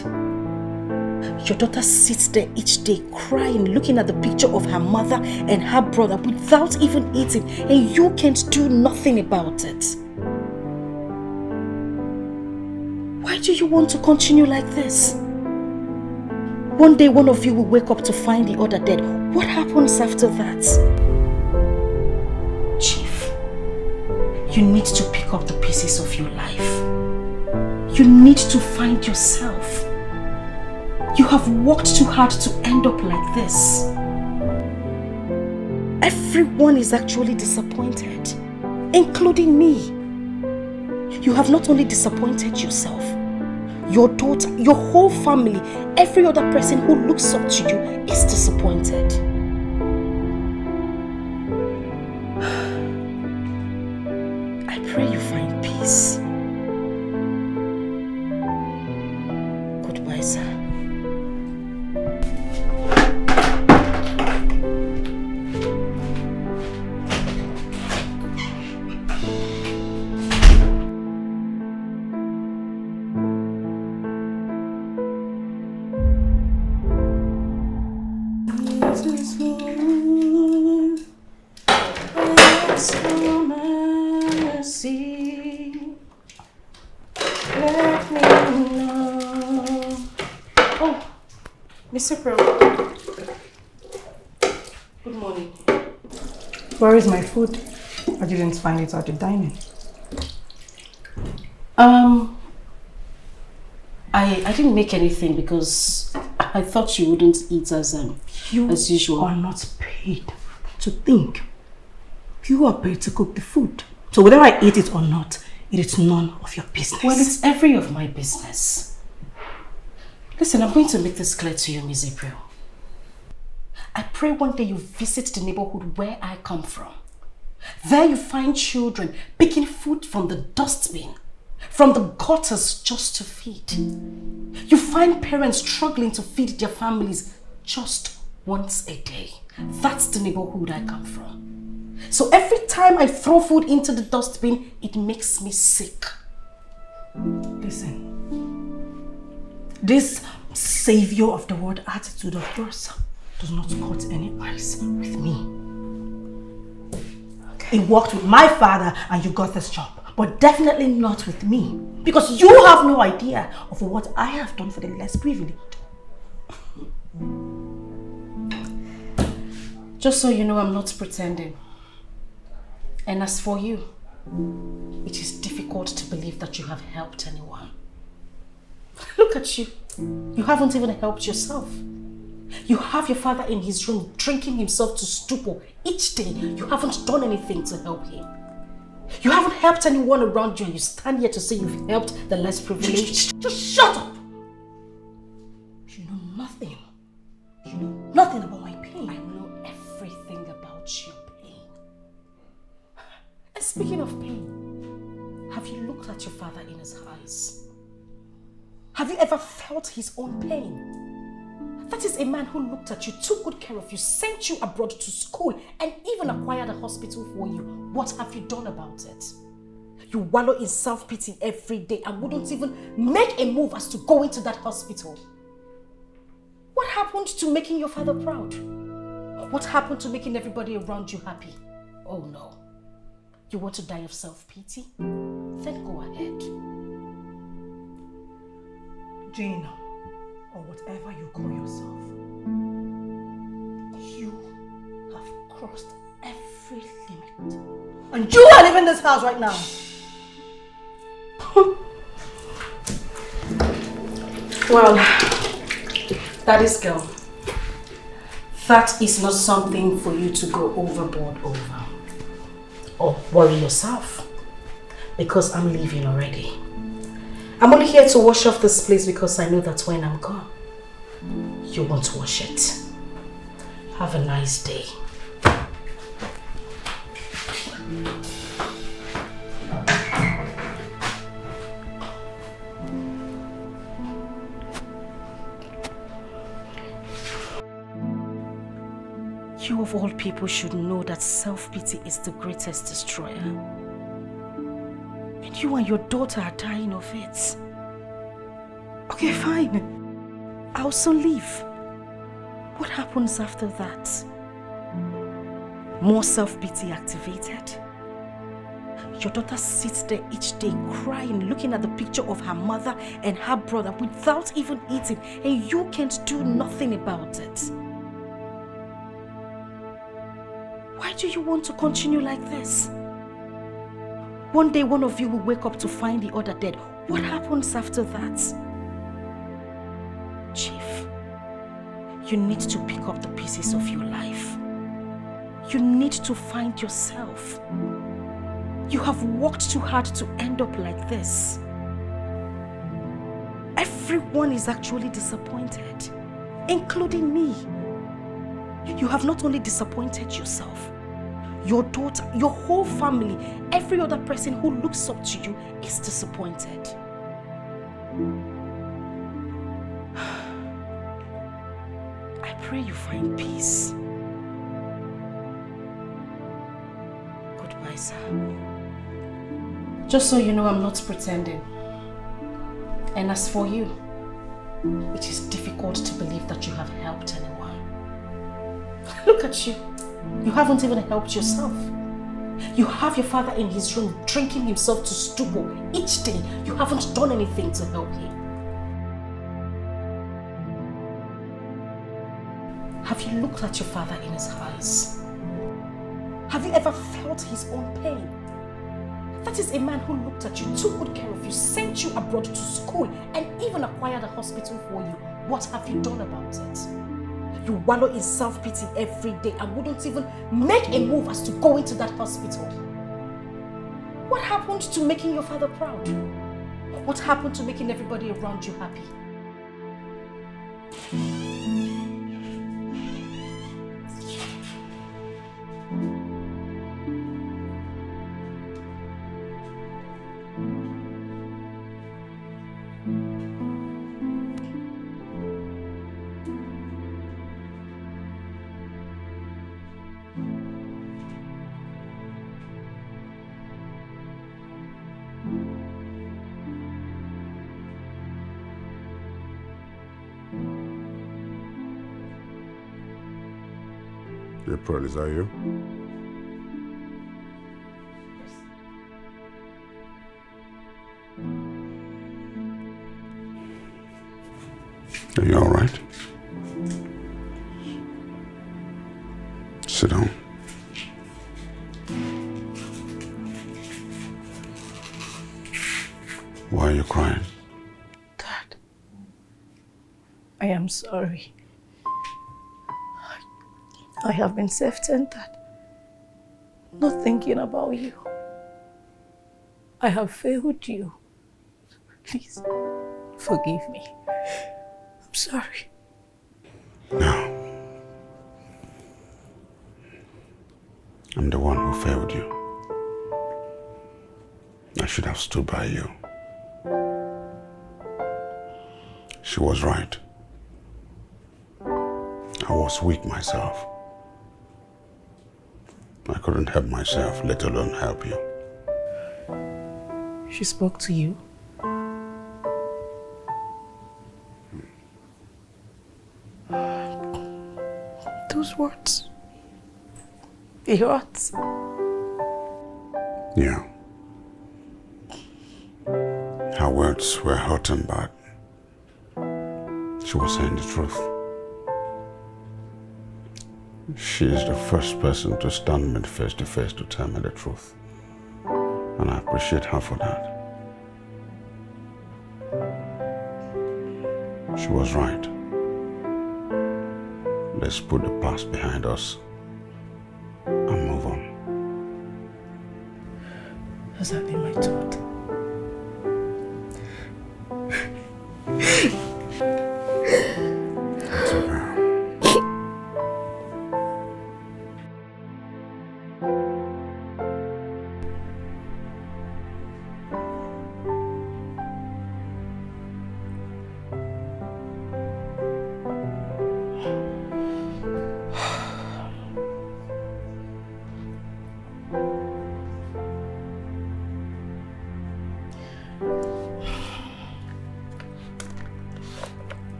Your daughter sits there each day crying, looking at the picture of her mother and her brother without even eating, and you can't do nothing about it. Why do you want to continue like this? One day one of you will wake up to find the other dead. What happens after that? Chief, you need to pick up the pieces of your life. You need to find yourself. You have worked too hard to end up like this. Everyone is actually disappointed, including me. You have not only disappointed yourself, your daughter, your whole family, every other person who looks up to you is disappointed. I pray you find peace. Goodbye, sir. Mr. Pro. Good morning. Where is my food? I didn't find it at the dining. I didn't make anything because I thought you wouldn't eat as usual. You are not paid to think. You are paid to cook the food. So whether I eat it or not, it is none of your business. Well, it's every of my business. Listen, I'm going to make this clear to you, Miss April. I pray one day you visit the neighborhood where I come from. There you find children picking food from the dustbin, from the gutters just to feed. You find parents struggling to feed their families just once a day. That's the neighborhood I come from. So every time I throw food into the dustbin, it makes me sick. Listen, this savior of the world attitude of yours does not cut any ice with me. Okay. It worked with my father and you got this job, but definitely not with me, because you have no idea of what I have done for the less privileged. Just so you know, I'm not pretending. And as for you, it is difficult to believe that you have helped anyone. Look at you. You haven't even helped yourself. You have your father in his room drinking himself to stupor each day. You haven't done anything to help him. You haven't helped anyone around you and you stand here to say you've helped the less privileged. Just shut up! You know nothing. You know nothing about my pain. I know everything about your pain. And speaking of pain, have you looked at your father in his eyes? Have you ever felt his own pain? That is a man who looked at you, took good care of you, sent you abroad to school, and even acquired a hospital for you. What have you done about it? You wallow in self-pity every day and wouldn't even make a move as to go into that hospital. What happened to making your father proud? What happened to making everybody around you happy? Oh no. You want to die of self-pity? Then go ahead. Jane, or whatever you call yourself, you have crossed every limit. And you are leaving this house right now. Well, that is girl. That is not something for you to go overboard over. Or worry yourself. Because I'm leaving already. I'm only here to wash off this place because I know that when I'm gone, you won't wash it. Have a nice day. You of all people should know that self-pity is the greatest destroyer. And you and your daughter are dying of it. Okay, fine. I'll soon leave. What happens after that? More self-pity activated? Your daughter sits there each day crying, looking at the picture of her mother and her brother without even eating, and you can't do nothing about it. Why do you want to continue like this? One day one of you will wake up to find the other dead. What happens after that? Chief, you need to pick up the pieces of your life. You need to find yourself. You have worked too hard to end up like this. Everyone is actually disappointed, including me. You have not only disappointed yourself, your daughter, your whole family, every other person who looks up to you is disappointed. I pray you find peace. Goodbye, sir. Just so you know, I'm not pretending. And as for you, it is difficult to believe that you have helped anyone. Look at you. You haven't even helped yourself. You have your father in his room drinking himself to stupor each day. You haven't done anything to help him. Have you looked at your father in his eyes? Have you ever felt his own pain? That is a man who looked at you, took good care of you, sent you abroad to school, and even acquired a hospital for you. What have you done about it? You wallow in self-pity every day and wouldn't even make a move as to go into that hospital. What happened to making your father proud? What happened to making everybody around you happy? April, is that you? Are you all right? Sit down. Why are you crying? Dad, I am sorry. I have been self-centered, not thinking about you. I have failed you. Please, forgive me. I'm sorry. No. I'm the one who failed you. I should have stood by you. She was right. I was weak myself. I couldn't help myself, let alone help you. She spoke to you? Those words, they hurt. Yeah. Her words were hot and bad. She was saying the truth. She is the first person to stand me face to face to tell me the truth. And I appreciate her for that. She was right. Let's put the past behind us and move on. Has that been my thought?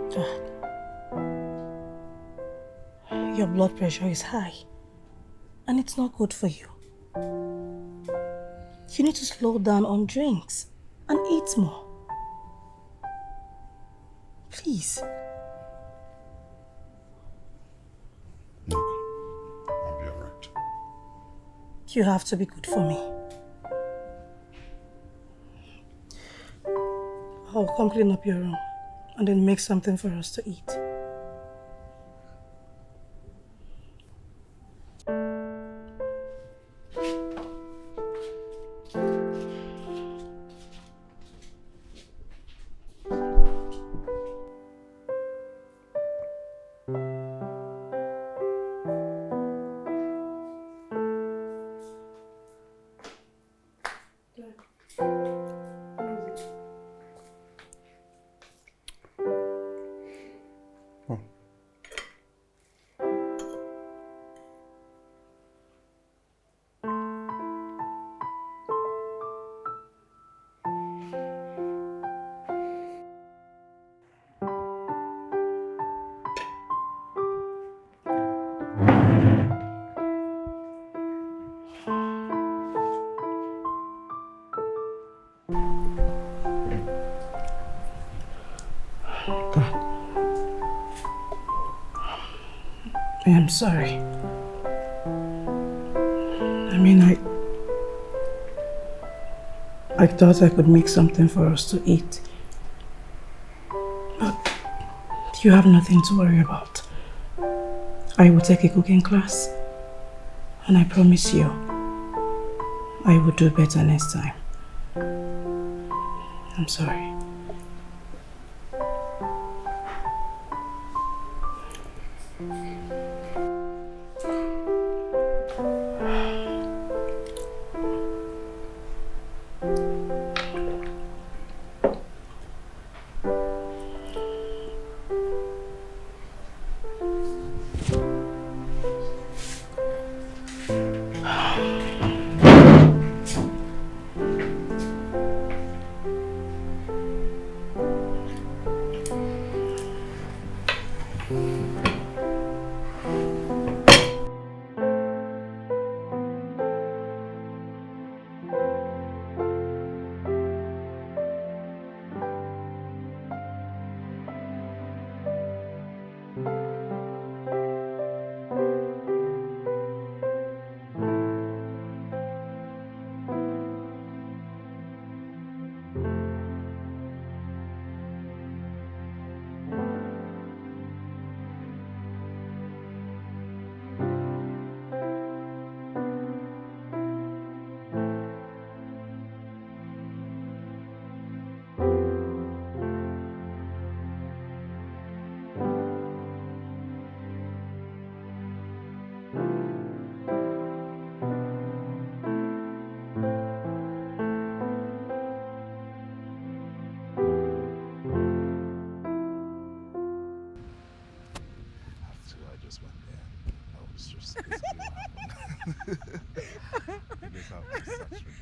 It's okay. Your blood pressure is high, and it's not good for you. You need to slow down on drinks and eat more. Please. Look, I'll be alright. You have to be good for me. I'll come clean up your room and then make something for us to eat. I'm sorry. I mean, I thought I could make something for us to eat. But you have nothing to worry about. I will take a cooking class. And I promise you, I will do better next time. I'm sorry.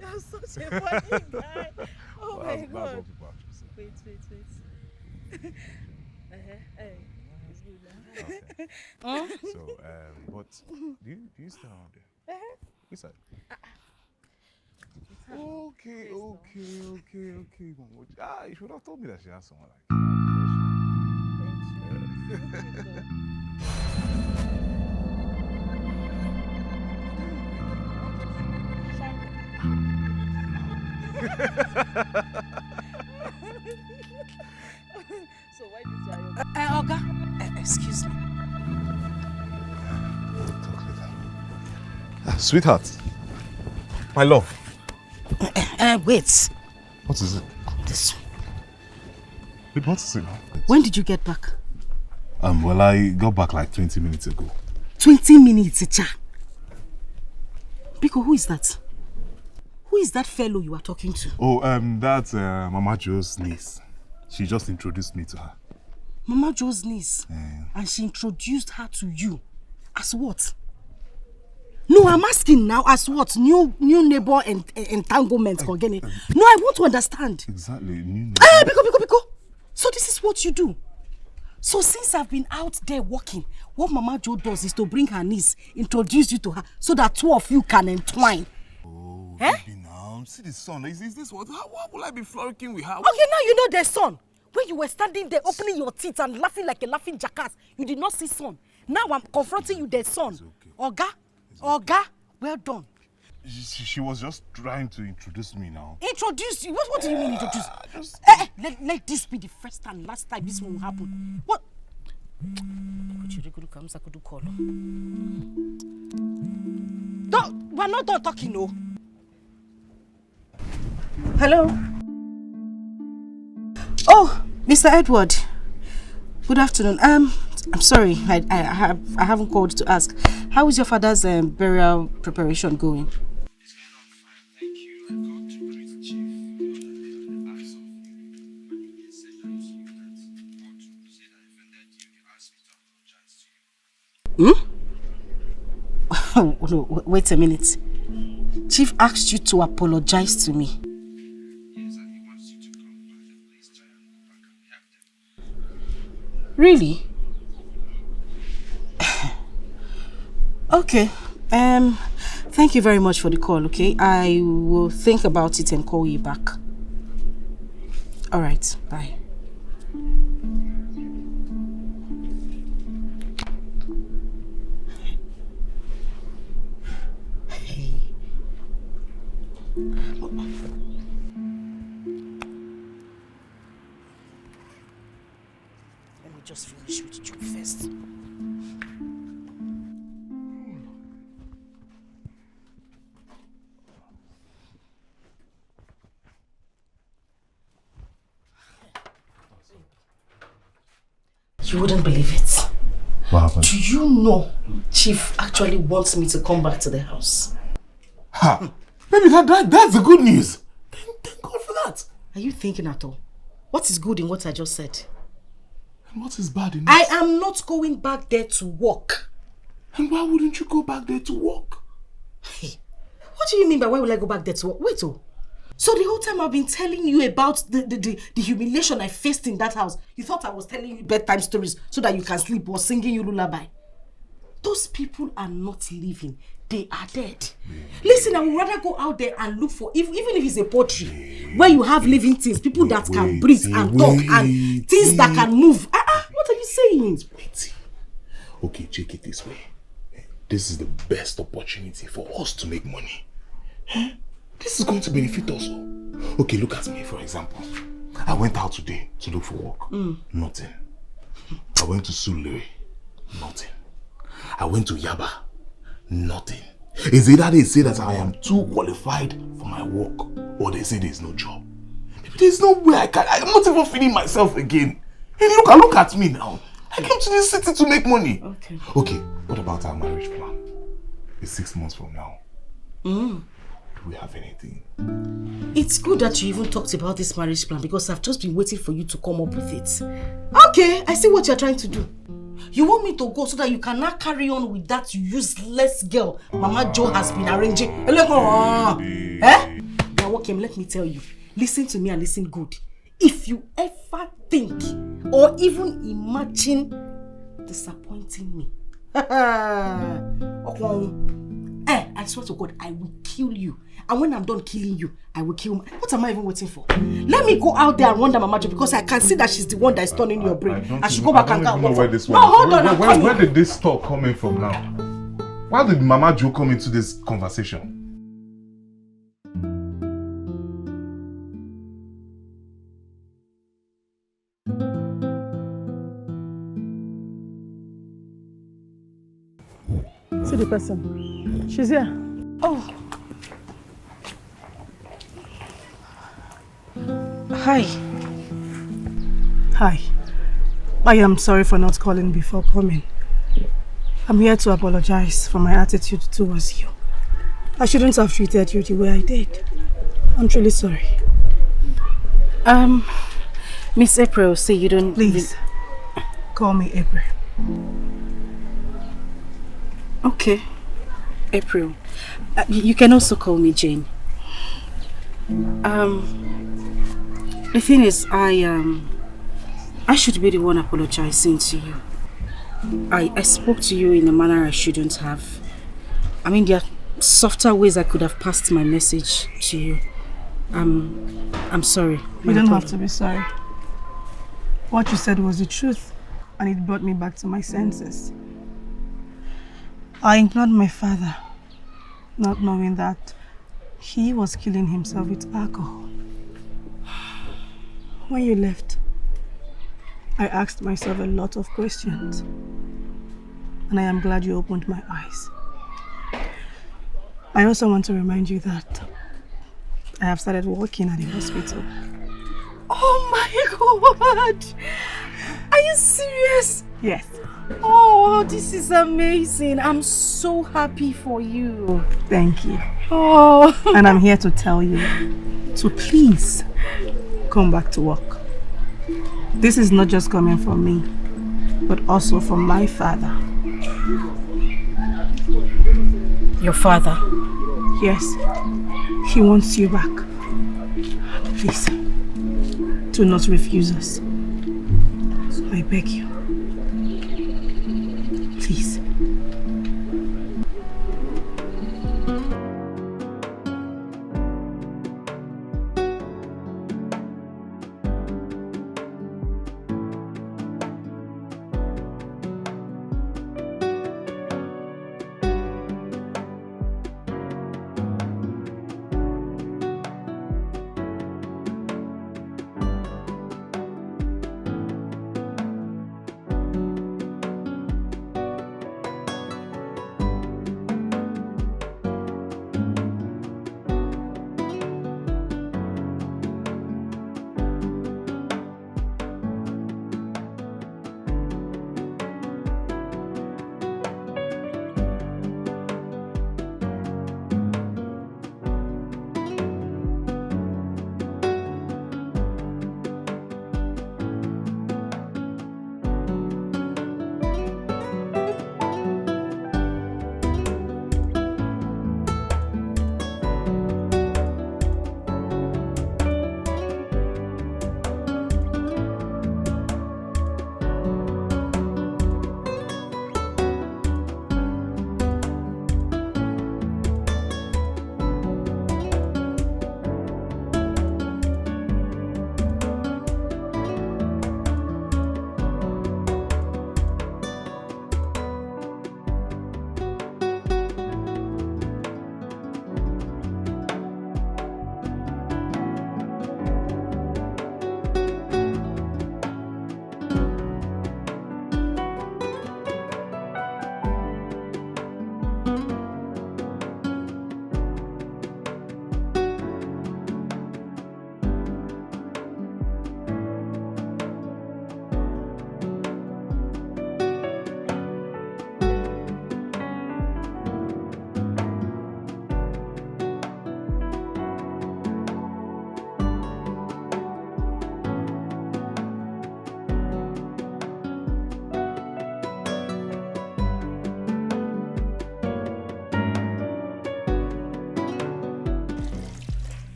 You're such a funny guy. Oh my God. That's what people actually say. Wait. Hey, it's good now. Okay. So, but do you stay around there? Which side? Okay. You should have told me that she has someone like that. So why did you Oga, excuse me. Sweetheart, my love. Wait. What is it? This. Wait, what is it now? When did you get back? Well, I got back like 20 minutes ago. 20 minutes, Cha. Biko, who is that? Who is that fellow you are talking to? Oh, that's Mama Joe's niece. She just introduced me to her. Mama Joe's niece? And she introduced her to you. As what? No, I'm asking now as what? New neighbor entanglement, Kogene. No, I want to understand. Exactly, new neighbor. Biko. So this is what you do. So since I've been out there working, what Mama Joe does is to bring her niece, introduce you to her, so that two of you can entwine. Oh, baby now, see the sun. Is this what? How will I be frolicking with her? Okay, now you know there's sun. When you were standing there opening your teeth and laughing like a laughing jackass, you did not see sun. Now I'm confronting you, there's sun. Okay. Oga, well done. She was just trying to introduce me now. Introduce you? What do you mean introduce? Let this be the first and last time this one will happen. What? We're not done talking, no. Hello? Oh, Mr. Edward. Good afternoon. I'm sorry, I haven't called to ask. How is your father's burial preparation going? It's going on fine, thank you. I got to greet Oh, no, wait a minute. Chief asked you to apologize to me. Really? Okay. Thank you very much for the call, okay? I will think about it and call you back. All right, bye. Let me just finish with you first. You wouldn't believe it. What happened? Do you know Chief actually wants me to come back to the house? Ha! Baby, that's the good news. Thank God for that. Are you thinking at all? What is good in what I just said? And what is bad in it? I am not going back there to work. And why wouldn't you go back there to work? Hey, what do you mean by why would I go back there to work? Wait, oh. So the whole time I've been telling you about the humiliation I faced in that house, you thought I was telling you bedtime stories so that you can sleep or singing you lullaby. Those people are not living. They are dead. Listen, I would rather go out there and look for, even if it's a poultry, where you have living things, people that can breathe and talk and things that can move. What are you saying? Wait. Okay, check it this way. This is the best opportunity for us to make money. This is going to benefit us all. Okay, look at me, for example. I went out today to look for work. Nothing. I went to Sulere. Nothing. I went to Yaba. Nothing. It's either they say that I am too qualified for my work, or they say there's no job. There's no way I'm not even feeding myself again. Hey, look at me now. I came to this city to make money. Okay, what about our marriage plan? It's 6 months from now. Do we have anything? It's good that you even talked about this marriage plan because I've just been waiting for you to come up with it. Okay, I see what you're trying to do. You want me to go so that you cannot carry on with that useless girl Mama Joe has been arranging. Now, okay, let me tell you. Listen to me and listen good. If you ever think or even imagine disappointing me, I swear to God, I will kill you. And when I'm done killing you, I will kill what am I even waiting for? Let me go out there and wonder Mama Jo because I can see that she's the one that is turning your brain. I should go back and go. Know where this no, hold on. Where did this talk coming from now? Why did Mama Jo come into this conversation? See the person. She's here. Oh. Hi. Hi. I am sorry for not calling before coming. I'm here to apologize for my attitude towards you. I shouldn't have treated you the way I did. I'm truly sorry. Miss April, say you don't... Please, call me April. Okay, April. You can also call me Jane. The thing is, I should be the one apologizing to you. I spoke to you in a manner I shouldn't have. I mean, there are softer ways I could have passed my message to you. I'm sorry. You don't have to be sorry. What you said was the truth, and it brought me back to my senses. I ignored my father, not knowing that he was killing himself with alcohol. When you left, I asked myself a lot of questions, and I am glad you opened my eyes. I also want to remind you that I have started working at the hospital. Oh my God! Are you serious? Yes. Oh, this is amazing. I'm so happy for you. Thank you. Oh. And I'm here to tell you to please come back to work. This is not just coming from me, but also from my father. Your father? Yes. He wants you back. Please, do not refuse us. So I beg you. Please.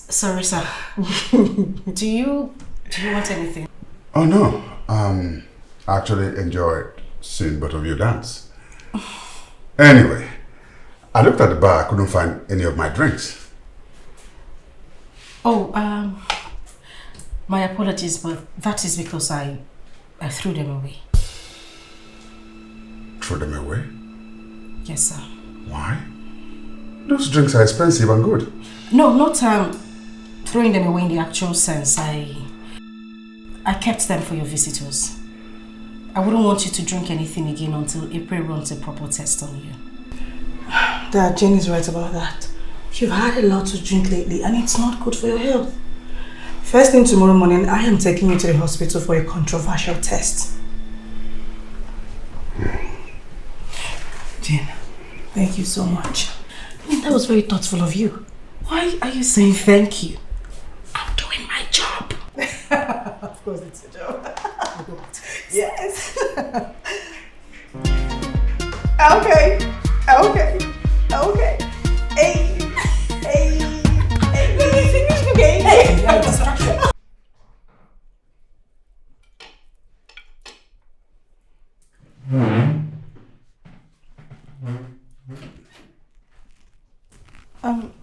Sorry, sir. Do you want anything? Oh no. I actually enjoyed seeing both of you dance. Anyway, I looked at the bar, I couldn't find any of my drinks. Oh, my apologies, but that is because I threw them away. Threw them away? Yes, sir. Why? Those drinks are expensive and good. No, not throwing them away in the actual sense. I kept them for your visitors. I wouldn't want you to drink anything again until April runs a proper test on you. Dad, Jane is right about that. You've had a lot to drink lately and it's not good for your health. First thing tomorrow morning, I am taking you to the hospital for a controversial test. Jane, thank you so much. That was very thoughtful of you. Why are you saying thank you? I'm doing my job. Of course it's a job. Yes. Okay. Hey. Let me finish cooking. Hey, you're a distraction.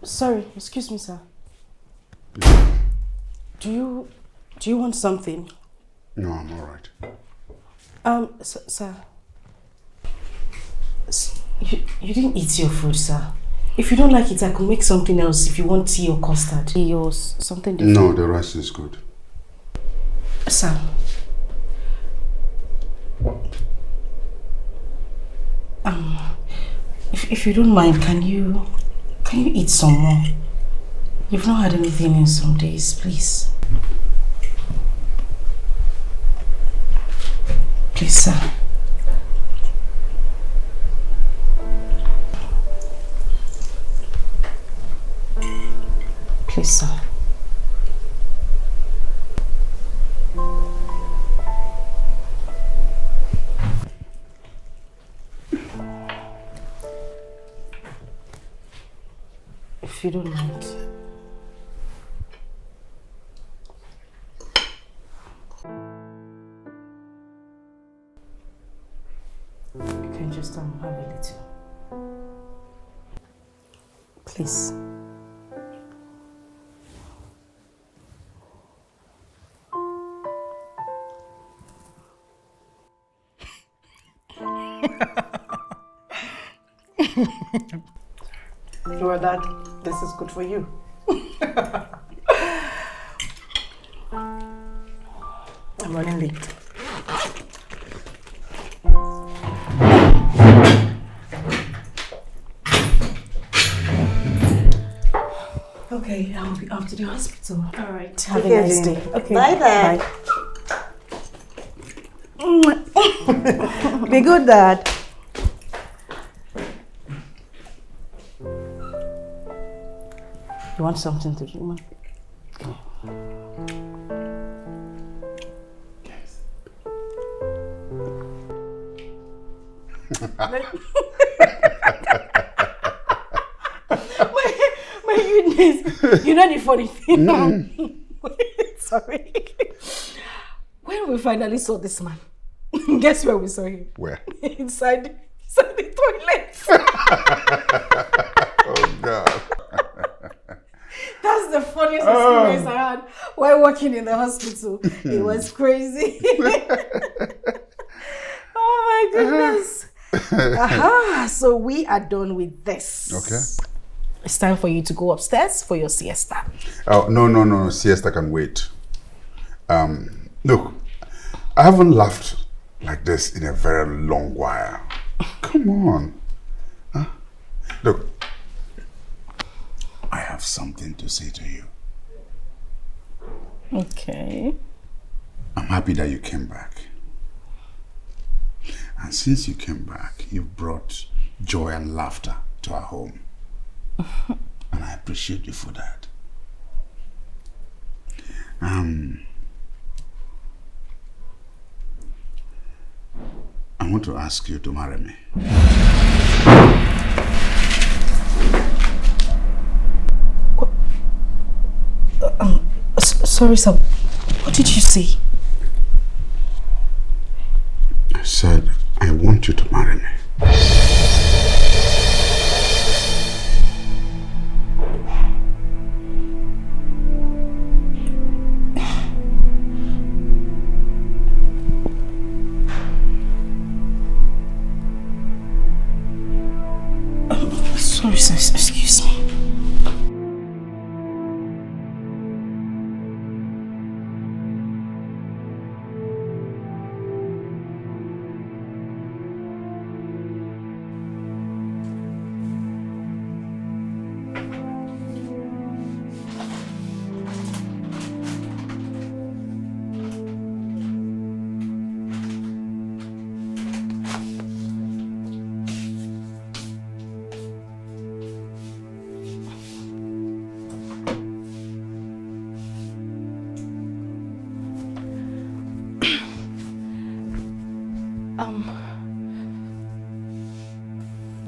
Sorry, excuse me, sir. Do you want something? No, I'm all right. Sir. You didn't eat your food, sir. If you don't like it, I could make something else if you want tea or custard. Tea or something different. No, the rice is good. Sam. If you don't mind, can you eat some more? You've not had anything in some days, please. Please, sir. Please, sir. If you don't mind. You can just have a little. Please. Your dad, this is good for you. I'm running late. Okay, I'll be off to the hospital. All right. Have a nice day. Okay. Bye then. Bye. Be good, Dad. You want something to drink, man? my goodness. You know the funny thing now? Sorry. When we finally saw this man, guess where we saw him? Where? Inside the toilet. Oh, God. That's the funniest experience I had while working in the hospital. It was crazy. Oh my goodness. Aha, so we are done with this. Okay. It's time for you to go upstairs for your siesta. Oh, no. Siesta can wait. Look, I haven't laughed like this in a very long while. Come on. Huh? Look, I have something to say to you. Okay. I'm happy that you came back. And since you came back, you've brought joy and laughter to our home. And I appreciate you for that. I want to ask you to marry me. Sorry, sir. What did you say? I said, I want you to marry me. Sorry, sir. Excuse me.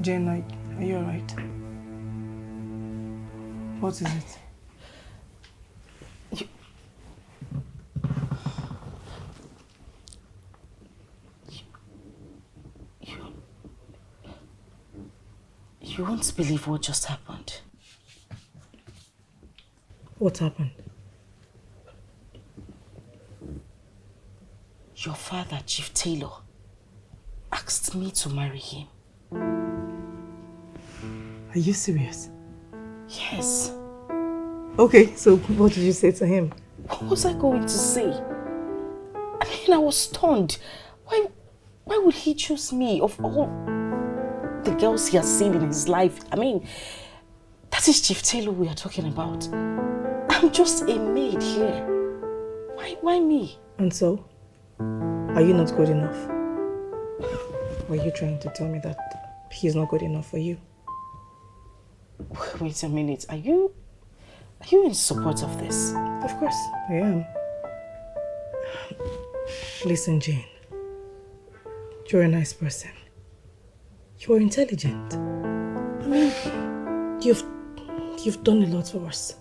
Jane, are you alright? What is it? You won't believe what just happened. What happened? Your father, Chief Taylor, asked me to marry him. Are you serious? Yes. Okay, so what did you say to him? What was I going to say? mean, I was stunned. Why would he choose me of all the girls he has seen in his life? I mean, that is Chief Taylor we are talking about. I'm just a maid here. Why me? And so, are you not good enough? Were you trying to tell me that he's not good enough for you? Wait a minute. Are you in support of this? Of course, I am. Listen, Jane. You're a nice person. You're intelligent. I mean, you've done a lot for us.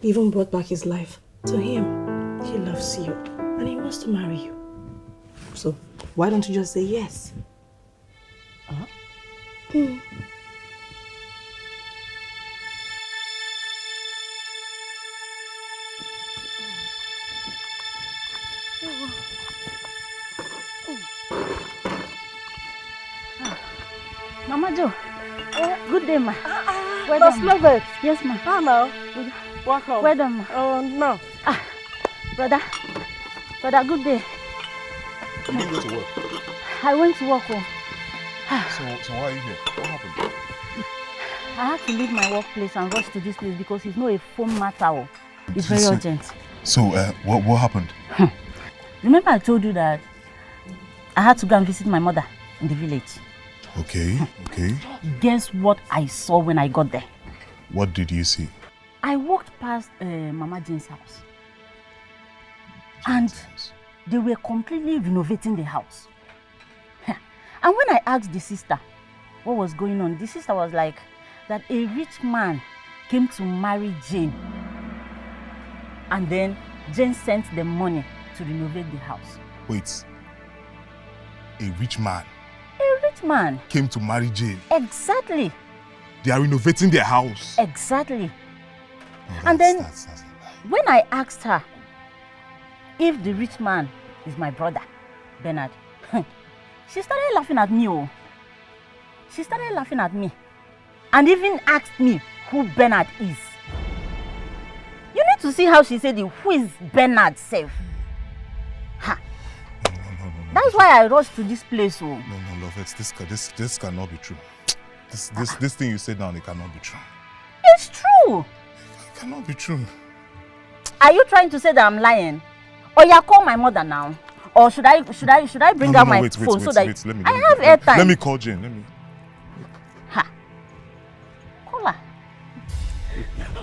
You even brought back his life to him. He loves you and he wants to marry you. So why don't you just say yes? Mama Jo, good day, ma. Well Let's done, love ma. it. Yes, ma. Hello. Welcome. Well done, ma. Oh, no. Brother, good day. You didn't go to work. I went to work home. So why are you here? What happened? I had to leave my workplace and rush to this place because it's not a phone matter. It's very urgent. So, what happened? Remember I told you that I had to go and visit my mother in the village. Okay. Guess what I saw when I got there? What did you see? I walked past Mama Jane's house. And they were completely renovating the house. And when I asked the sister what was going on, the sister was like, that a rich man came to marry Jane. And then Jane sent them money to renovate the house. Wait. A rich man A rich man. came to marry Jane. Exactly. They are renovating their house. Exactly. And then when I asked her if the rich man is my brother, Bernard, she started laughing at me. She started laughing at me and even asked me who Bernard is. You need to see how she said it. Who is Bernard self? Ha. No. That's why I rushed to this place. No, love, this cannot be true. This thing you said now, it cannot be true. It's true. It cannot be true. Are you trying to say that I'm lying? Or you call my mother now? Or should I bring out my phone so that I have airtime? Let me call Jane. Let me. Ha. Call her.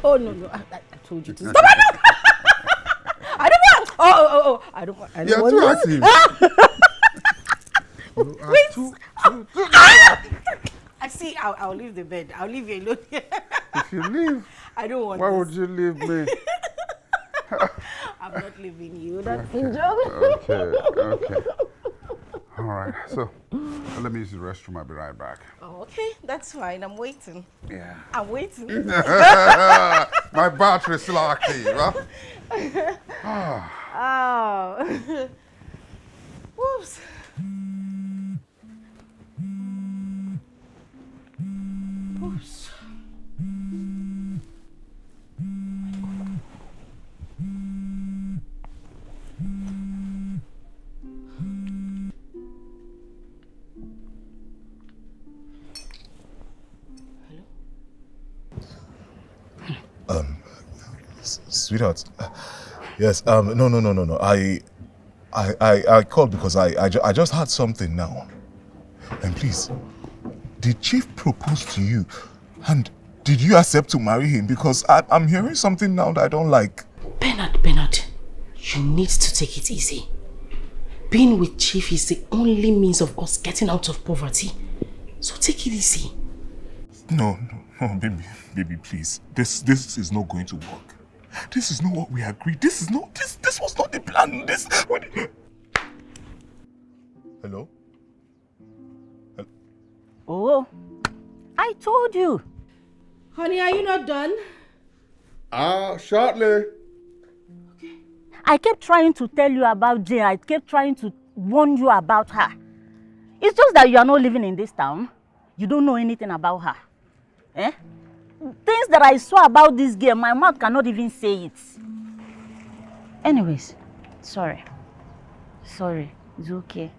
Oh no! I told you to stop. I don't want. Oh! I don't want. You're too active. I see. I'll leave the bed. I'll leave you alone. If you leave, I don't want. why this. would you leave me? I'm not leaving you. That's the joke. Okay. All right. So, let me use the restroom. I'll be right back. Oh, okay. That's fine. I'm waiting. Yeah. I'm waiting. My battery's still active, huh? Oh. Whoops. Whoops. Sweetheart. Yes. No. I called because I just had something now. And please, did Chief propose to you? And did you accept to marry him? Because I'm hearing something now that I don't like. Bernard, you need to take it easy. Being with Chief is the only means of us getting out of poverty. So take it easy. No, baby, please. This is not going to work. This is not what we agreed. This was not the plan. Hello? Oh, I told you. Honey, are you not done? Shortly. I kept trying to tell you about Jane. I kept trying to warn you about her. It's just that you are not living in this town. You don't know anything about her. Eh? Things that I saw about this girl, my mouth cannot even say it. Anyways, sorry. Sorry. It's okay.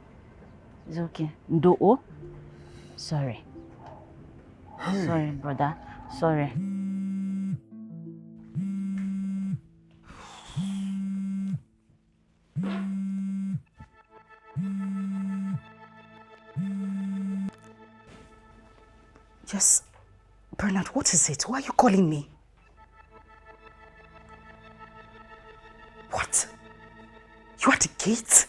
It's okay. Ndo-o? Sorry. Sorry, brother. Sorry. Yes. Bernard, what is it? Why are you calling me? What? You at the gate?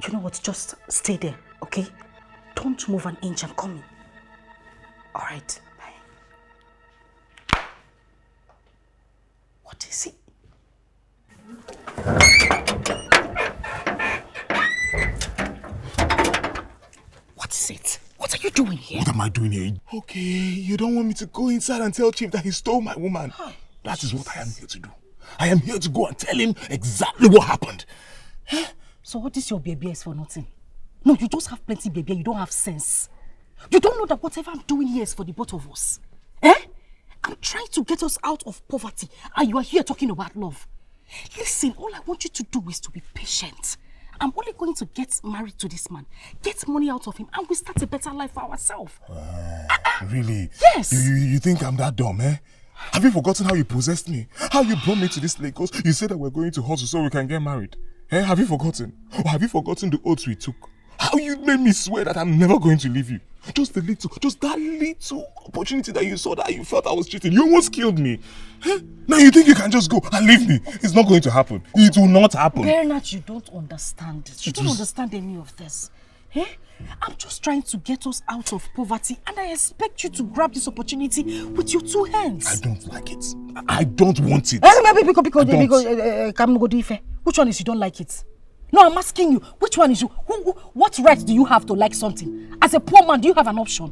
You know what? Just stay there, okay? Don't move an inch. I'm coming. All right. Bye. What is it? What is it? What are you doing here? What am I doing here? Okay, you don't want me to go inside and tell Chief that he stole my woman. That is what I am here to do. I am here to go and tell him exactly what happened. So what is your baby is for nothing? No, you just have plenty baby. You don't have sense. You don't know that whatever I'm doing here is for the both of us. I'm trying to get us out of poverty, and you are here talking about love. Listen, all I want you to do is to be patient. I'm only going to get married to this man, get money out of him, and we start a better life for ourselves. Really? Yes. You think I'm that dumb, eh? Have you forgotten how you possessed me? How you brought me to this Lagos? You said that we're going to hustle so we can get married. Eh? Have you forgotten? Or have you forgotten the oaths we took? How you made me swear that I'm never going to leave you? Just that little opportunity that you saw that you felt I was cheating. You almost killed me. Eh? Now you think you can just go and leave me? It's not going to happen. It will not happen. Bernard, you don't understand it. You don't understand any of this. Eh? I'm just trying to get us out of poverty, and I expect you to grab this opportunity with your two hands. I don't like it. I don't want it. Which one is you don't like it? No, I'm asking you, which one is you? What right do you have to like something? As a poor man, do you have an option?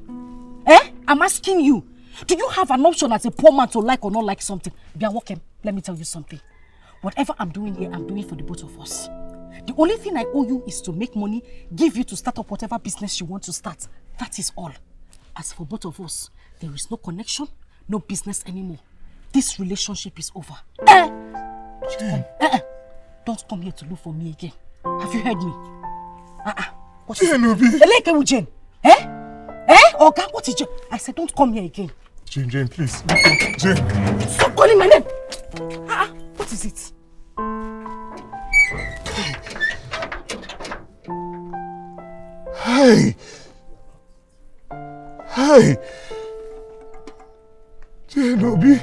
I'm asking you, do you have an option as a poor man to like or not like something? Biawokem, let me tell you something. Whatever I'm doing here, I'm doing for the both of us. The only thing I owe you is to make money, give you to start up whatever business you want to start. That is all. As for both of us, there is no connection, no business anymore. This relationship is over. Don't come here to look for me again. Have you heard me? What is it? Jane. Oga, what is Jane? I said don't come here again. Jane, please. Jane. Stop calling my name. What is it? Hey! Jenobi!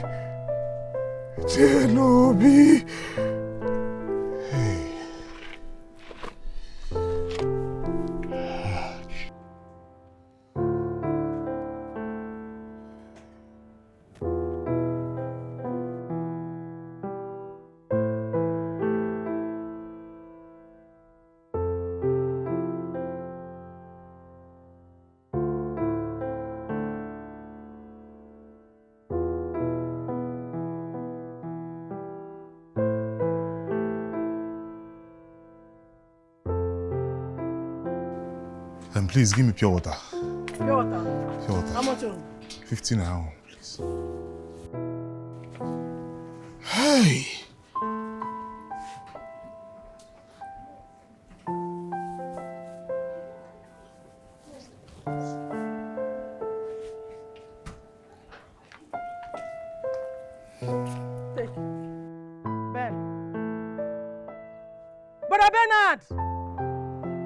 Please give me pure water. Pure water? Pure water. How much? 15 an hour, please. Hey! Take. Ben. Brother Bernard!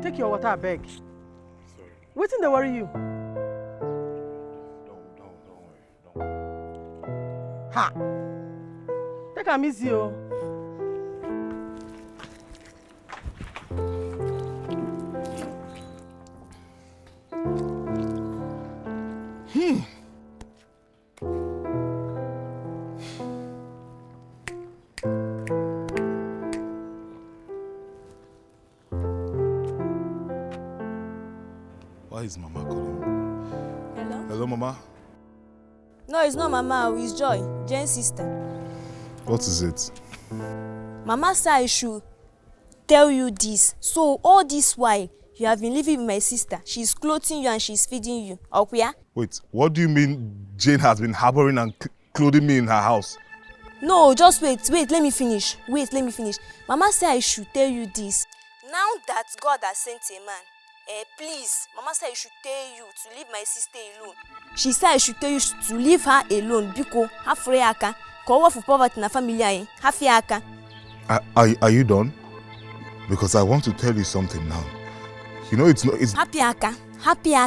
Take your water, I beg. What's in the worry you? Don't worry. Ha! Take a miss you. Why is Mama calling? Hello? Hello, Mama? No, it's not Mama, it's Joy, Jane's sister. What is it? Mama said I should tell you this. So all this while, you have been living with my sister. She's clothing you and she's feeding you. Okuya? Wait, what do you mean Jane has been harboring and clothing me in her house? No, just wait, let me finish. Mama said I should tell you this. Now that God has sent a man, please, Mama said I should tell you to leave my sister alone. She said I should tell you to leave her alone because her free aka, cover for poverty na family aye, half aka. Are you done? Because I want to tell you something now. You know it's happy aka,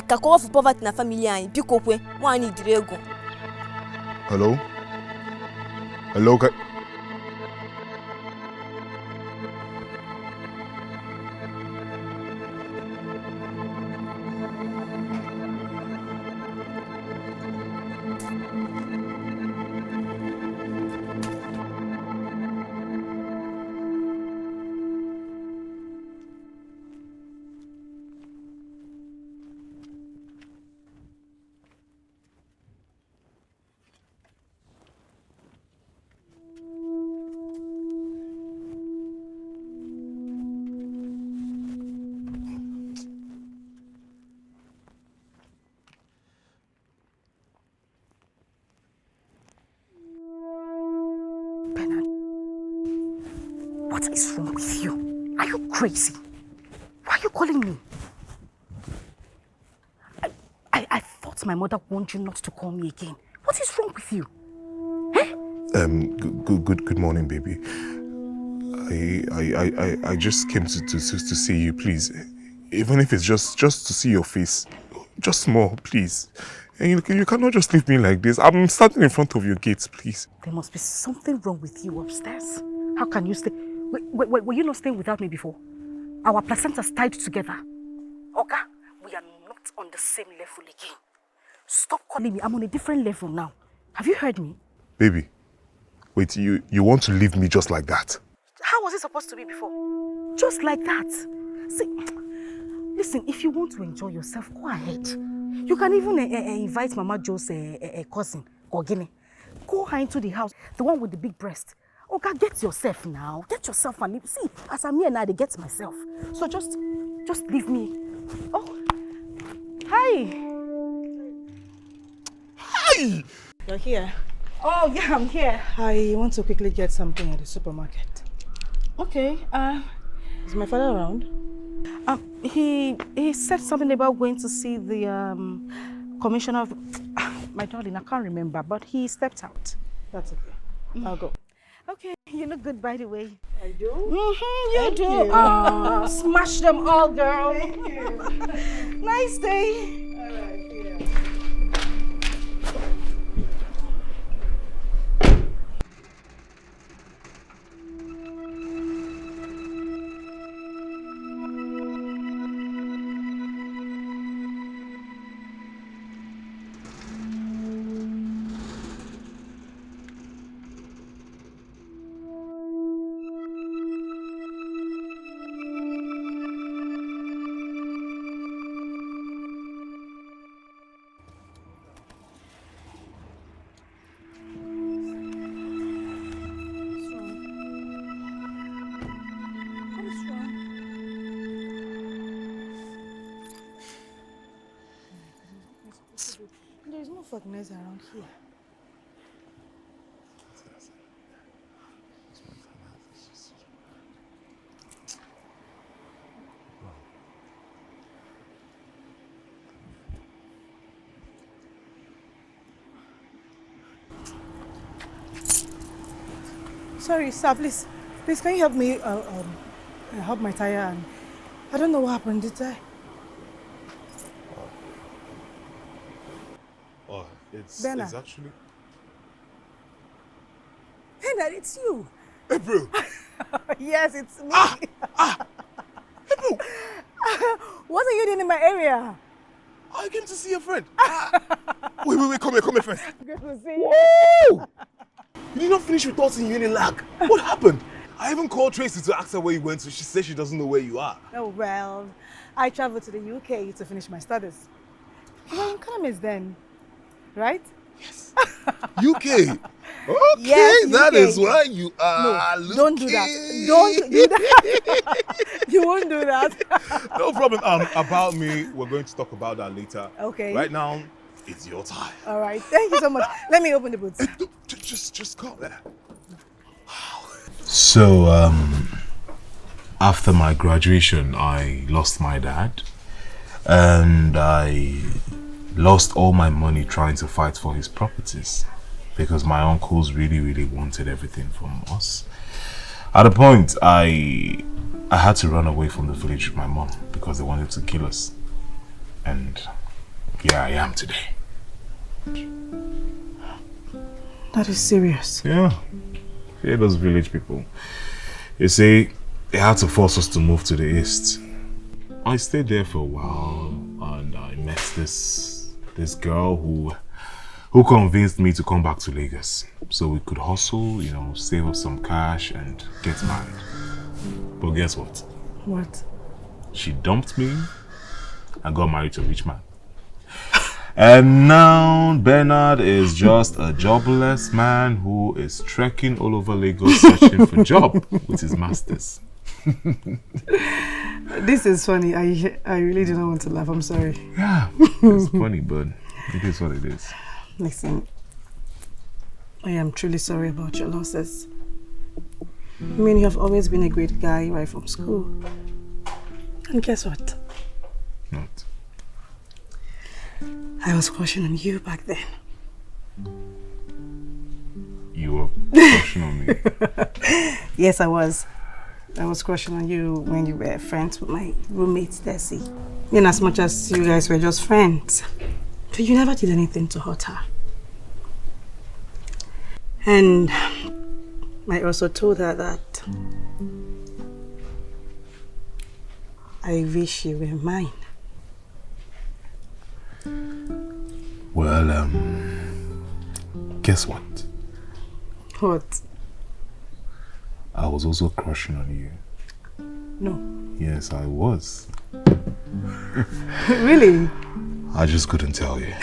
cover for poverty na family aye, because we want to ego. Hello? Hello? What is wrong with you? Are you crazy? Why are you calling me? I thought my mother warned you not to call me again. What is wrong with you? Eh? Good morning, baby. I just came to see you, please. Even if it's just to see your face. Just more, please. And you cannot just leave me like this. I'm standing in front of your gates, please. There must be something wrong with you upstairs. How can you stay? Wait, were you not staying without me before? Our placentas tied together. Oga, we are not on the same level again. Stop calling me. I'm on a different level now. Have you heard me? Baby, wait, you want to leave me just like that? How was it supposed to be before? Just like that. See, listen, if you want to enjoy yourself, go ahead. You can even invite Mama Joe's cousin, Gogini. Go her into the house, the one with the big breast. Okay, get yourself now. Get yourself and leave. See, as I'm here now, I get myself. So just leave me. Oh, hi. Hi! You're here? Oh, yeah, I'm here. I want to quickly get something at the supermarket. Okay, is my father around? He said something about going to see the commissioner of... my darling, I can't remember, but he stepped out. That's okay. I'll go. Okay, you look good, by the way. I do? Mm-hmm, you Thank do. you. Smash them all, girl. Thank you. Nice day. All right, yeah. There's no organizer around here. Sorry, sir, please can you help me help my tire? And I don't know what happened, did I? Oh, it's actually... Bernard, it's you. April! Yes, it's me. April! What are you doing in my area? I came to see a friend. Wait, come here first. Good to see you. Woo! You did not finish with us in Unilag. What happened? I even called Tracy to ask her where you went, so she said she doesn't know where you are. Oh, well, I traveled to the UK to finish my studies. You were in economics then, right? Yes. UK? Okay, Yes, that UK. is why you are No, don't do that. Don't do that. You won't do that. No problem. About me, we're going to talk about that later. Okay. Right now, it's your time. All right. Thank you so much. Let me open the boots. Just go there. So, after my graduation, I lost my dad. And I lost all my money trying to fight for his properties. Because my uncles really wanted everything from us. At a point, I had to run away from the village with my mom because they wanted to kill us. And here I am today. That is serious. Yeah. Yeah, those village people. You see, they had to force us to move to the east. I stayed there for a while and I met this girl who convinced me to come back to Lagos so we could hustle, you know, save up some cash and get married. But guess what? What? She dumped me and got married to a rich man. And now Bernard is just a jobless man who is trekking all over Lagos searching for a job with his masters. This is funny. I really do not want to laugh. I'm sorry. Yeah, it's funny, but it is what it is. Listen, I am truly sorry about your losses. I mean, you have always been a great guy right from school. And guess what? What? I was crushing on you back then. You were crushing on me? Yes, I was. I was crushing on you when you were friends with my roommate, Desi. In as much as you guys were just friends. But you never did anything to hurt her. And I also told her that I wish you were mine. Well, guess what? What? I was also crushing on you. No. Yes, I was. Really? I just couldn't tell you.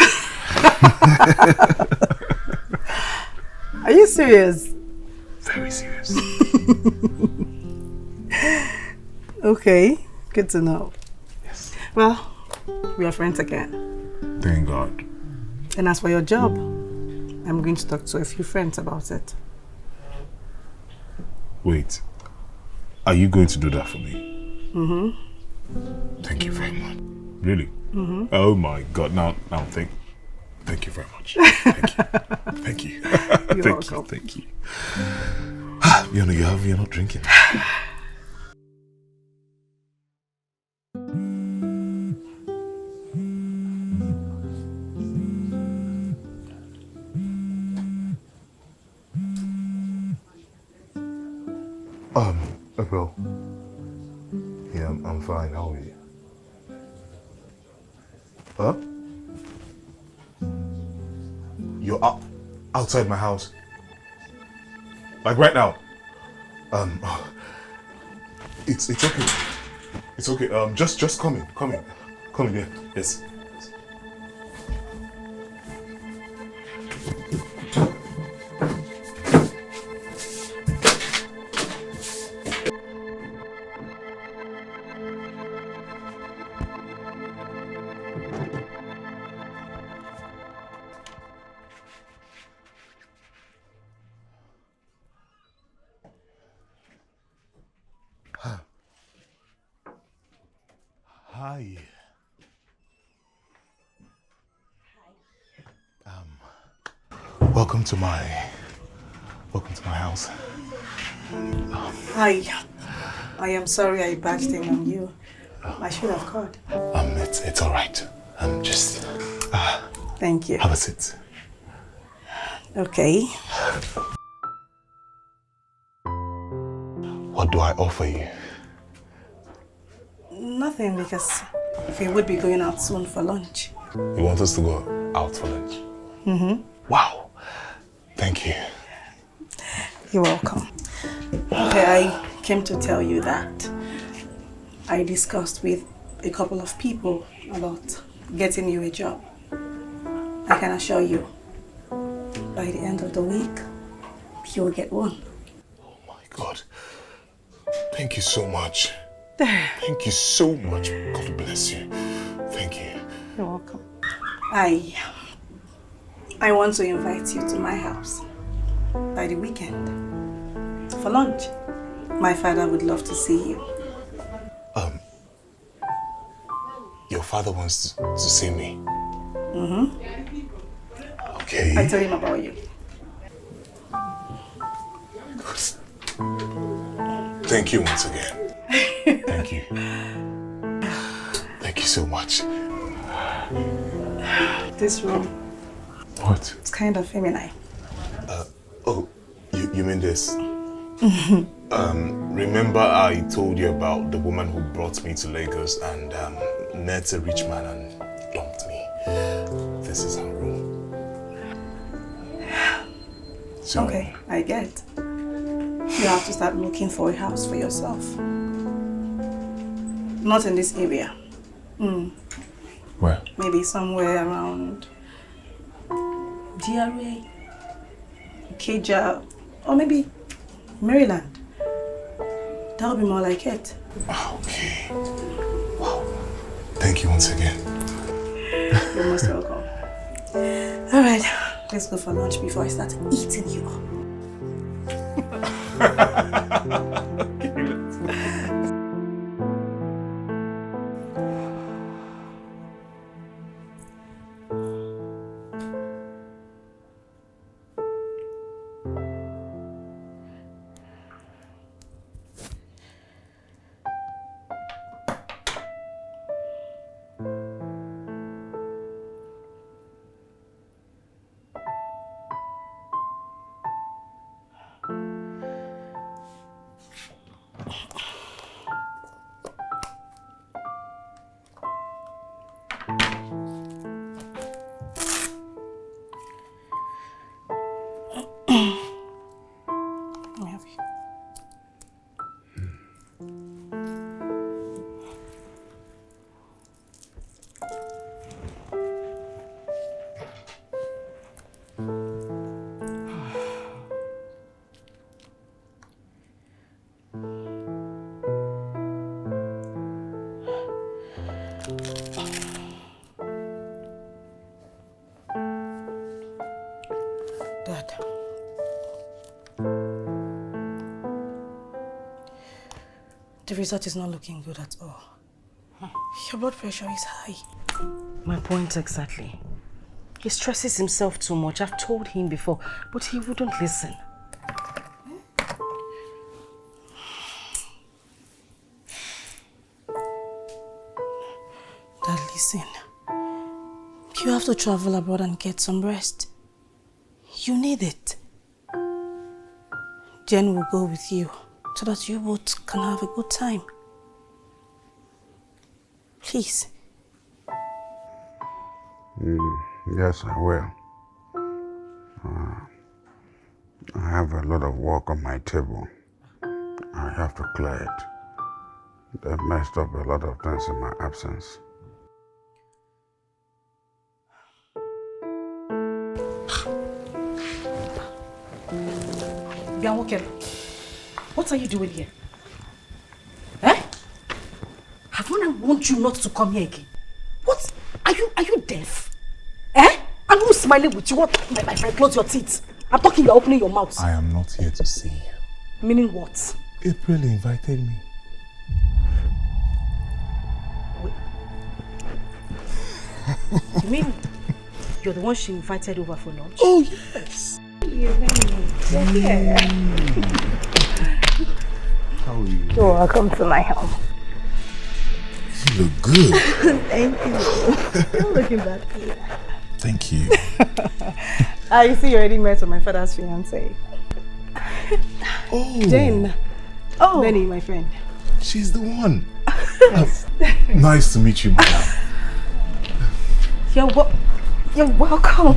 Are you serious? Very serious. Okay, good to know. Yes. Well, we are friends again. Thank God. And as for your job, I'm going to talk to a few friends about it. Wait, are you going to do that for me? Mm-hmm. Thank you very much. Really? Mm-hmm. Oh my God! Now, thank you very much. Thank you. Thank you. You're welcome. Thank you. You're not drinking. April. Yeah, I'm fine. How are you? Huh? You're outside my house? Like right now? It's okay. It's okay. Just come in. Yeah. Yes. Hi. Welcome to my house. Hi. I am sorry I barged in on you. I should have called. It's all right. Just Thank you. have a seat. Okay. What do I offer you? Nothing, because we would be going out soon for lunch. You want us to go out for lunch? Mm-hmm. Wow. Thank you. You're welcome. Okay, I came to tell you that I discussed with a couple of people about getting you a job. I can assure you, by the end of the week, you'll get one. Oh my God. Thank you so much. Thank you so much. God bless you. Thank you. You're welcome. I want to invite you to my house by the weekend for lunch. My father would love to see you. Your father wants to see me. Okay. I told him about you. Thank you once again. Thank you. Thank you so much. This room. What? It's kind of feminine. Oh, you mean this? Remember I told you about the woman who brought me to Lagos and met a rich man and dumped me. This is her room. So, okay, I get. You have to start looking for a house for yourself. Not in this area. Where? Maybe somewhere around DRA, Keja, or maybe Maryland. That would be more like it. Okay. Wow. Thank you once again. You're most welcome. All right, let's go for lunch before I start eating you up. Dad. The result is not looking good at all. Your blood pressure is high. My point exactly. He stresses himself too much. I've told him before, but he wouldn't listen. Dad, listen. You have to travel abroad and get some rest. You need it. Jen will go with you so that you both can have a good time. Please. Yes, I will. I have a lot of work on my table. I have to clear it. They've messed up a lot of things in my absence. Bianwoke, what are you doing here? Eh? Haven't I warned you not to come here again? What? Are you deaf? Eh? I'm not smiling with you. What? My friend, close your teeth. I'm talking, you're opening your mouth. I am not here to see you. Meaning what? April invited me. Wait. You mean you're the one she invited over for lunch? Oh, yes. You're here. How are you? You're welcome to my home. You look good. Thank you. You're looking that good. Thank you. You see, you already met with my father's fiancée. Oh. Jane. Oh. Benny, my friend. She's the one. Nice to meet you, madam. You're welcome.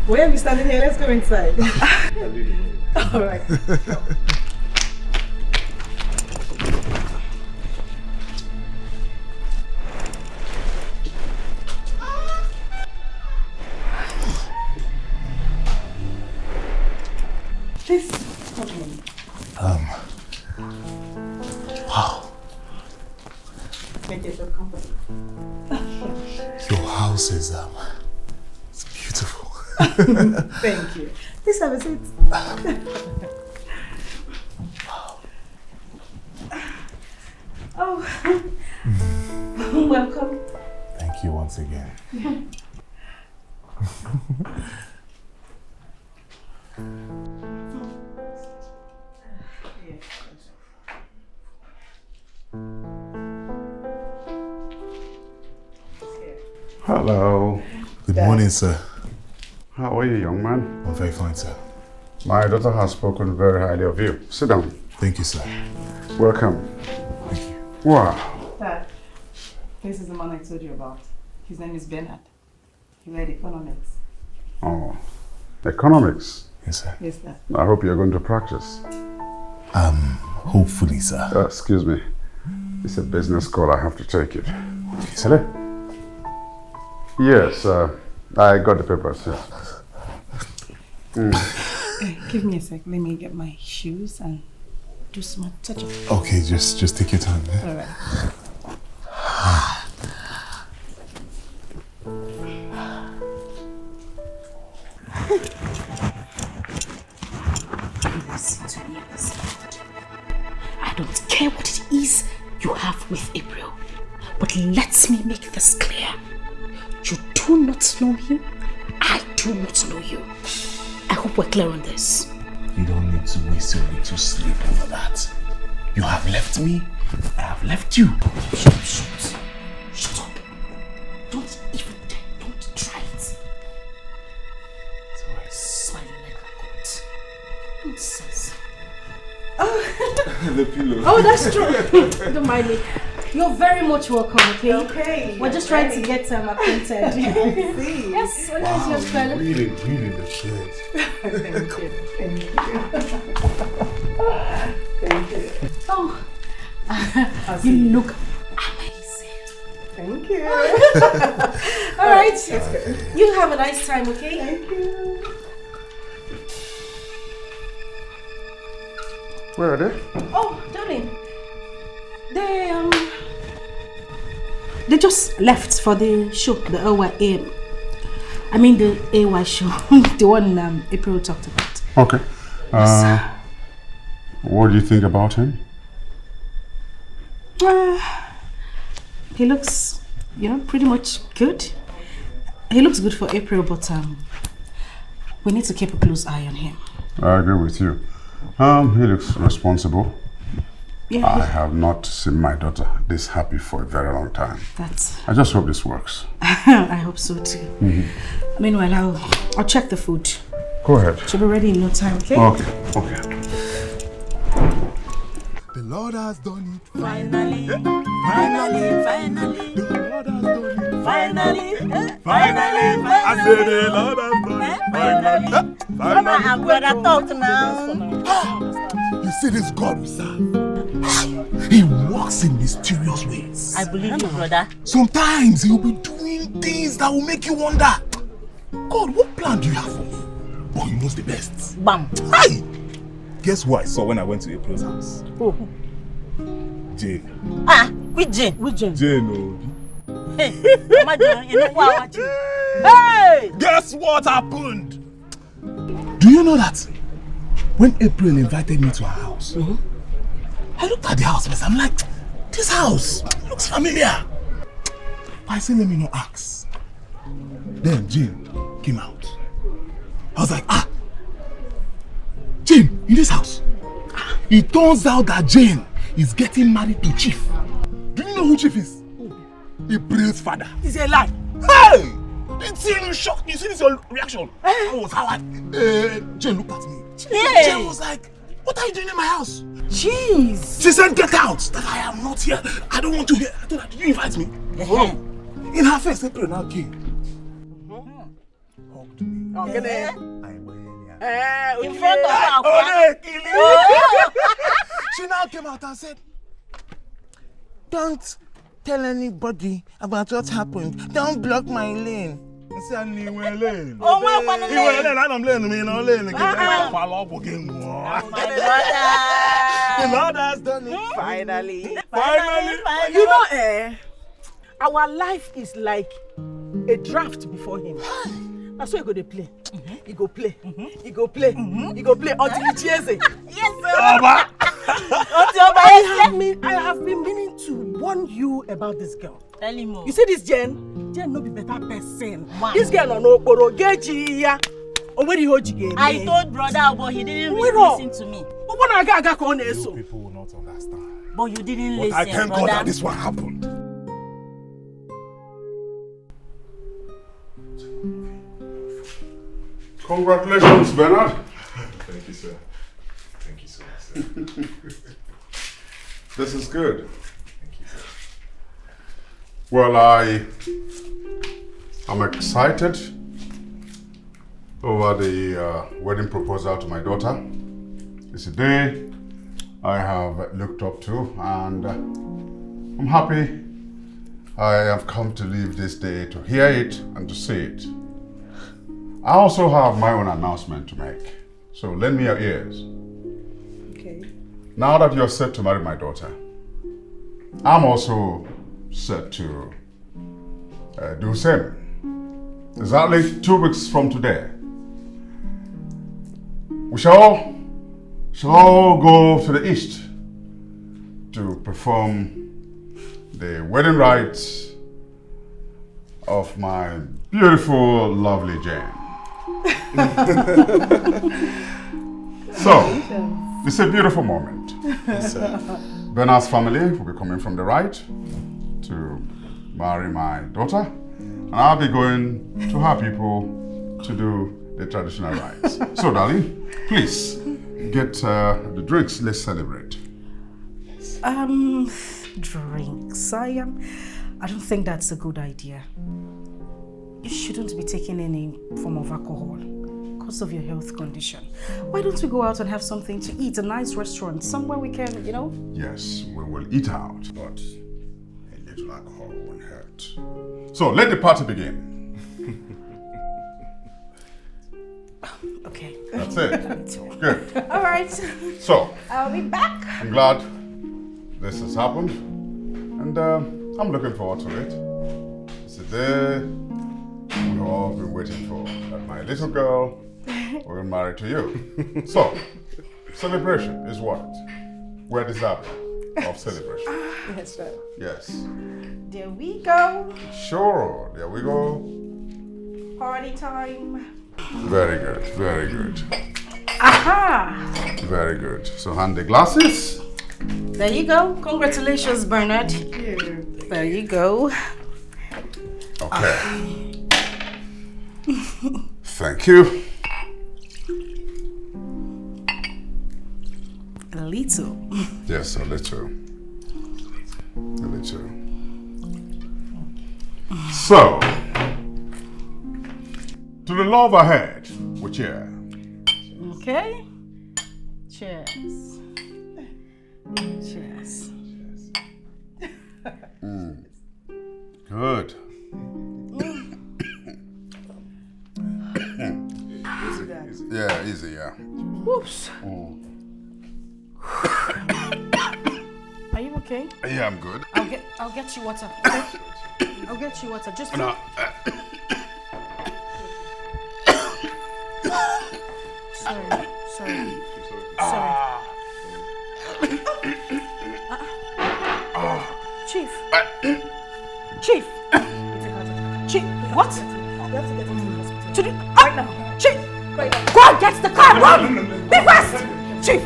Where are we standing here? Let's go inside. All right. Please, come in. Wow. Make yourself comfortable. Your house is it's beautiful. Thank you. Please have a seat. Oh. Welcome. Thank you once again. Hello. Good morning, sir. How are you, young man? I'm very fine, sir. My daughter has spoken very highly of you. Sit down. Thank you, sir. Welcome. Thank you. Wow. Dad, this is the man I told you about. His name is Bernard. He read economics. Oh, economics. Yes, sir. Yes, Dad. I hope you're going to practice. Hopefully, sir. Excuse me. It's a business call. I have to take it. Okay, sir. Yes, I got the papers. Yes. Give me a sec. Let me get my shoes and do some touch-up. Okay, just take your time. All right. Listen to me, listen. I don't care what it is you have with April, but let me make this clear. You do not know me. I do not know you. I hope we're clear on this. You don't need to waste your little sleep over that. You have left me. I have left you. Shut up. Don't even dare. Don't try it. It's alright. Smile like a goat. Nonsense. The pillow. Oh, that's true. Don't mind me. You're very much welcome, okay? Okay. We're just trying to get acquainted. See? Yes, what is Wow, your style? really the shirt. Thank you. Thank you. Thank you. Oh, You look amazing. Thank you. all right. You have a nice time, okay? Thank you. Where are they? Oh, darling. They just left for the show, the AY show, the one April talked about. Okay. What do you think about him? He looks, pretty much good. He looks good for April, but we need to keep a close eye on him. I agree with you. He looks responsible. Yeah, I have not seen my daughter this happy for a very long time. I just hope this works. I hope so too. Meanwhile, I'll check the food. Go ahead. Should be ready in no time, okay? Okay. The Lord has done it. Finally. The Lord has done it. Finally. I said the Lord has done it. Mama and brother talk now. You see this God we serve? He works in mysterious ways. I believe you, brother. Sometimes he'll be doing things that will make you wonder, God, what plan do you have for me? But he knows the best. Bam. Hi! Guess what I saw when I went to April's house? Oh. Jane. Which Jane? Which Jane? Jane, Hey, Mama Jane, you know what? Hey! Guess what happened? Do you know that when April invited me to her house, I looked at the house first. I'm like, this house looks familiar. I said, let me not ask. Then Jane came out. I was like, Jane, in this house. It turns out that Jane is getting married to Chief. Do you know who Chief is? April's father. It's a lie. Hey! You shocked me. You see this your reaction? I was how Jane looked at me. Yeah. Jane was like, what are you doing in my house? Jeez. She said, get out. That I am not here. I don't want to hear. I told her, did you invite me? In her face, April now came. Hugged me. Okay. In front of her. She now came out and said, don't tell anybody about what happened. Don't block my lane. I said, I'm lane. Oh, my lane. I'm lane. The Lord has done it. Finally. You know, our life is like a draft before him. That's why he go to play. He go play. He go play. He go play until he cheers it. Yes, sir. I have been meaning to warn you about this girl. Tell him more. You see this Jen? Jen no be better person. Why? This girl no okporo geji ya. I told brother, but he didn't really listen to me. You people will not understand. But you didn't But listen, I thank brother. God that this one happened. Congratulations, Bernard. Thank you, sir. Thank you so much, sir. This is good. Thank you, sir. Well, I'm excited over the wedding proposal to my daughter. It's a day I have looked up to, and I'm happy I have come to live this day to hear it and to see it. I also have my own announcement to make, so lend me your ears. Okay. Now that you're set to marry my daughter, I'm also set to do the same. Exactly 2 weeks from today, we shall go to the east to perform the wedding rites of my beautiful, lovely Jane. So, it's a beautiful moment. Yes, sir. Bernard's family will be coming from the right to marry my daughter, and I'll be going to her people to do the traditional rites. So, darling, please get the drinks. Let's celebrate. Drinks. I don't think that's a good idea. You shouldn't be taking any form of alcohol because of your health condition. Why don't we go out and have something to eat? A nice restaurant, somewhere we can, Yes, we will eat out, but a little alcohol won't hurt. So, let the party begin. Okay. That's it. Good. All right. So, I'll be back. I'm glad this has happened, and I'm looking forward to it. It's a day we've all been waiting for, that my little girl will marry to you. So, celebration is what? We're deserving of celebration. Yes, sir. Yes. There we go. Sure, there we go. Party time. Very good, very good. Aha! Very good. So hand the glasses. There you go. Congratulations, Bernard. There you go. Okay. Thank you. A little. Yes, a little. A little. So, to the love ahead, we cheer. Okay. Cheers. Cheers. Good. Yeah, easy, yeah. Whoops. Are you okay? Yeah, I'm good. I'll get you water. I'll get you water. Just No. Sorry. Chief. Chief. Chief. What? We have to get him to the hospital. To the right now. Chief. Right now. Go and get the car. Run. Be fast. Chief.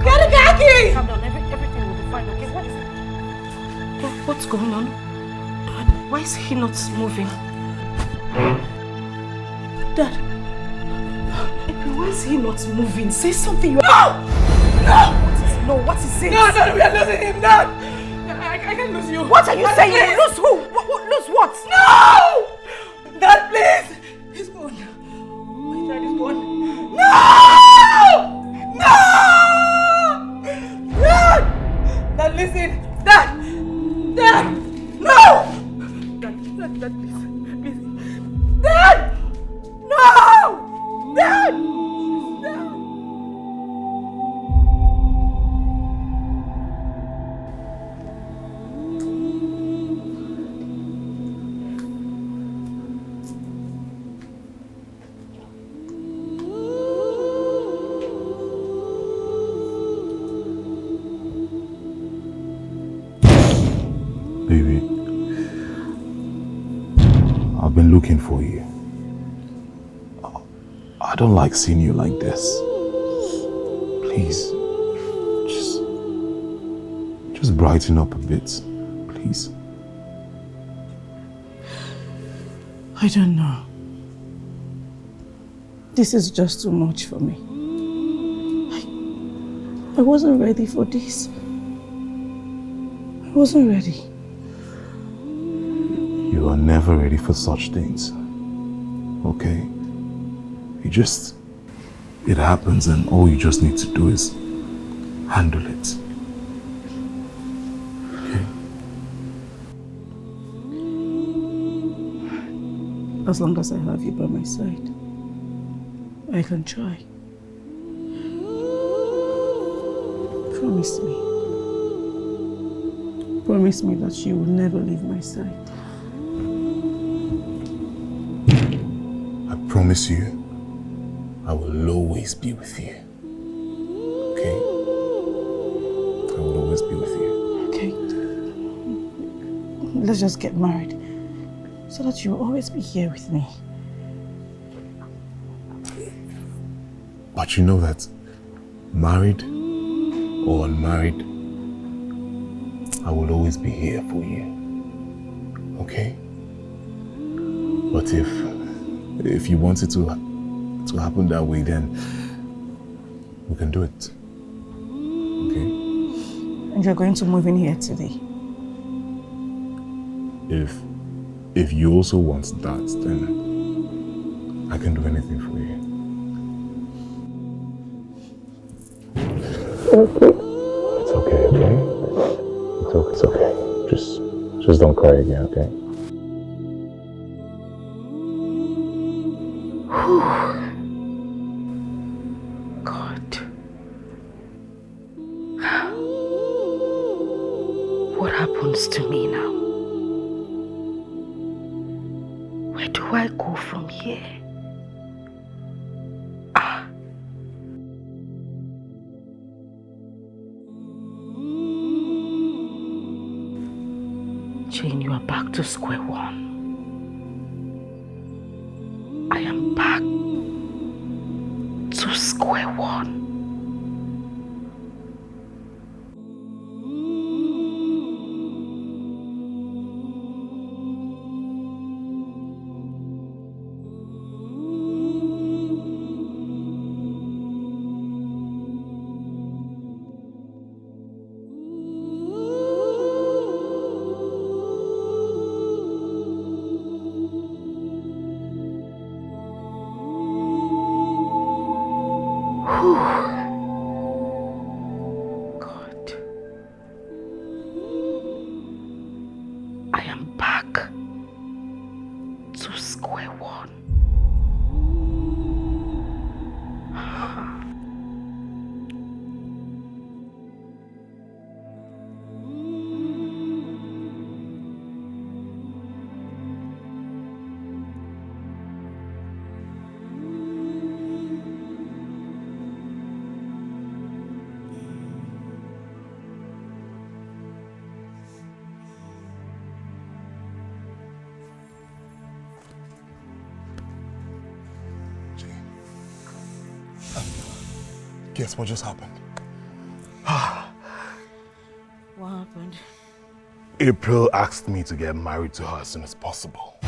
Get a khaki. Calm down. Everything will be fine. Okay. What is it? What's going on? Why is he not moving? Dad. Why is he not moving? Say something. No! What is it? No, we are losing him, Dad! I can't lose you. What are you saying? Lose who? Lose what? No! Dad, please! He's gone. My dad is gone. No! Dad, listen! Dad! No! Dad, please. Dad! No! Dad! been looking for you. I don't like seeing you like this. Please, just brighten up a bit, please. I don't know. This is just too much for me. I wasn't ready for this. I wasn't ready. You are never ready for such things, okay? It happens, and all you just need to do is handle it. Okay? As long as I have you by my side, I can try. Promise me. Promise me that you will never leave my side. I promise you, I will always be with you. Okay? I will always be with you. Okay. Let's just get married so that you'll always be here with me. But you know that married or unmarried, I will always be here for you. Okay? But if you want it to happen that way, then we can do it. Okay? And you're going to move in here today? If you also want that, then I can do anything for you. It's okay, okay? It's okay. Just don't cry again, okay? God. What happens to me now? Where do I go from here? Jane, you are back to square one. I am back to square one. God. I am back to square one. Guess what just happened? What happened? April asked me to get married to her as soon as possible.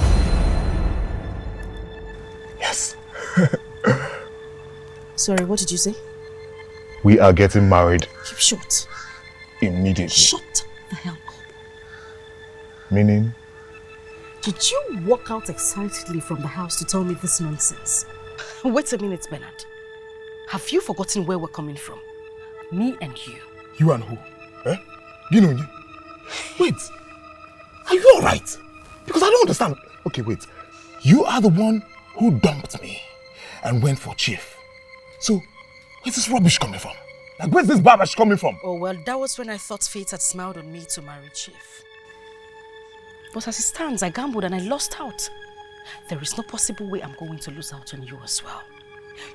Yes. Sorry, what did you say? We are getting married Keep short. immediately. Shut the hell up. Meaning? Did you walk out excitedly from the house to tell me this nonsense? Wait a minute, Bernard. Have you forgotten where we're coming from? Me and you. You and who? Eh? You know you? Wait. Are you alright? Because I don't understand. Okay, wait. You are the one who dumped me and went for Chief. So, where's this rubbish coming from? Like, where's this garbage coming from? Oh, well, that was when I thought fate had smiled on me to marry Chief. But as it stands, I gambled and I lost out. There is no possible way I'm going to lose out on you as well.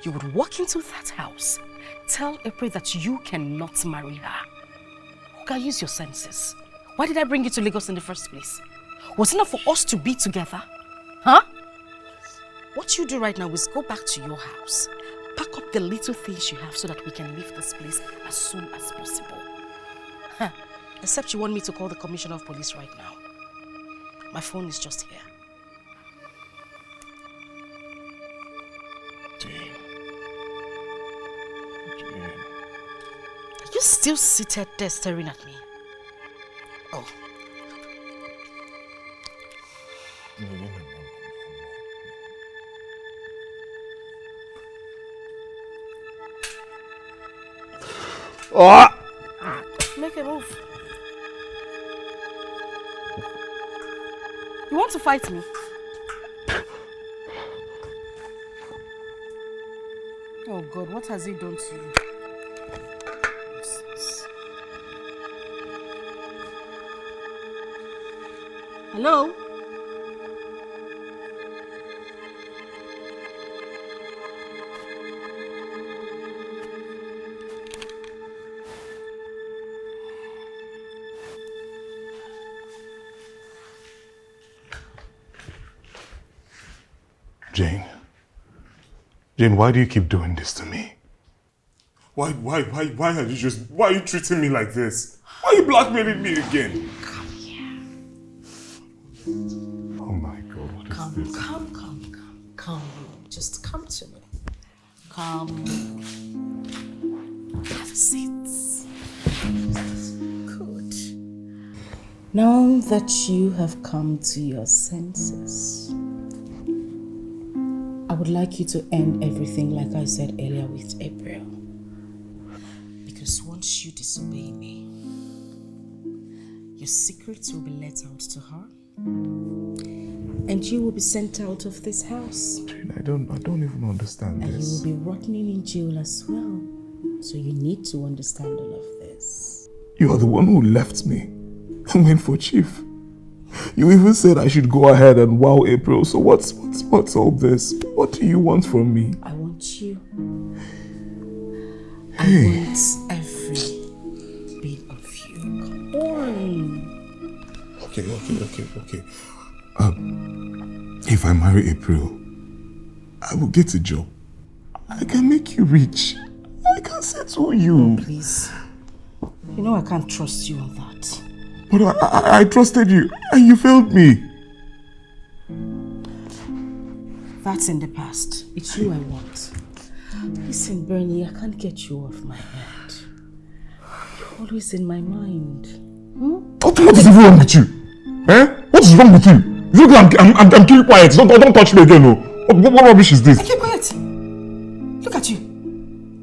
You would walk into that house, tell April that you cannot marry her. Okay, use your senses. Why did I bring you to Lagos in the first place? Was it not for us to be together? Huh? What you do right now is go back to your house. Pack up the little things you have so that we can leave this place as soon as possible. Huh. Except you want me to call the commissioner of police right now. My phone is just here. Jane. Are you still seated there staring at me? Oh. No. Oh! Make a move. You want to fight me? Oh God, what has he done to you? Hello? Jane, why do you keep doing this to me? Why are you treating me like this? Why are you blackmailing me again? Come here. Oh my God, what is this? Come. Just come to me. Come. Have a seat. Good. Now that you have come to your senses, I would like you to end everything like I said earlier with April. Because once you disobey me, your secrets will be let out to her. And you will be sent out of this house. Jane, I don't even understand and this. And you will be rotting in jail as well. So you need to understand all of this. You are the one who left me and went for Chief. You even said I should go ahead and wow April. So what's all this? What do you want from me? I want you. Hey. I want every bit of you. Come on. Okay. If I marry April, I will get a job. I can make you rich. I can settle you. Oh, please. You know I can't trust you on that. But I trusted you and you failed me. That's in the past. It's you I want. Listen, Bernie, I can't get you off my head. You're always in my mind. What is even wrong with you? Eh? What is wrong with you? You think I'm keeping quiet? Don't touch me again, no. What rubbish is this? Keep quiet. Look at you.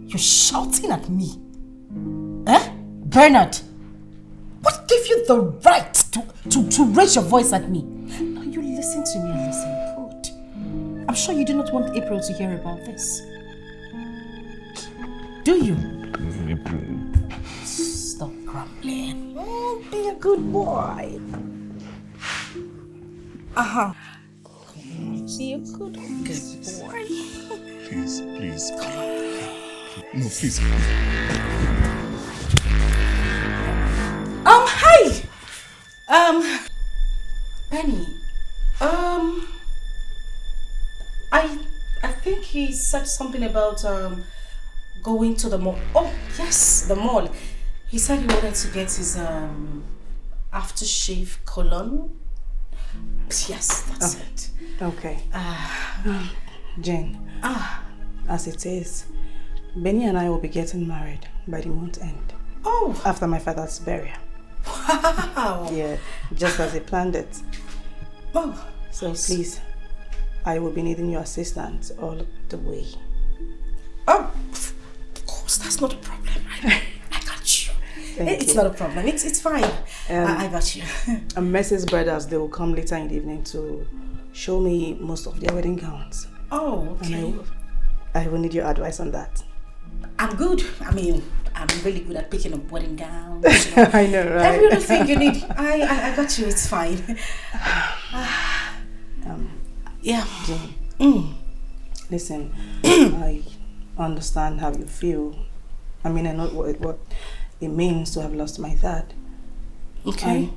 You're shouting at me. Eh? Bernard. What gave you the right to raise your voice at me? Now you listen to me and listen good. I'm sure you do not want April to hear about this. Do you? Stop grumbling. Oh, be a good boy. Uh-huh. Be a good boy. Please. Come on. No, please. Hi! Penny, I think he said something about, going to the mall. Oh, yes, the mall. He said he wanted to get his, aftershave cologne. Yes, that's it. Okay. Jane. As it is, Benny and I will be getting married by the month end. Oh! After my father's burial. Wow! Yeah, just as he planned it. Oh! So please, I will be needing your assistance all the way. Oh! Of course, that's not a problem. I got you. It's not a problem. It's fine. I got you. And Mrs. Brothers, they will come later in the evening to show me most of their wedding gowns. Oh, okay. And I will need your advice on that. I'm good. I mean, I'm really good at picking up wedding gowns. You know. I know, right? Every other thing you need, I got you. It's fine. Yeah. Jane, listen, I understand how you feel. I mean, I know what it means to have lost my dad. Okay.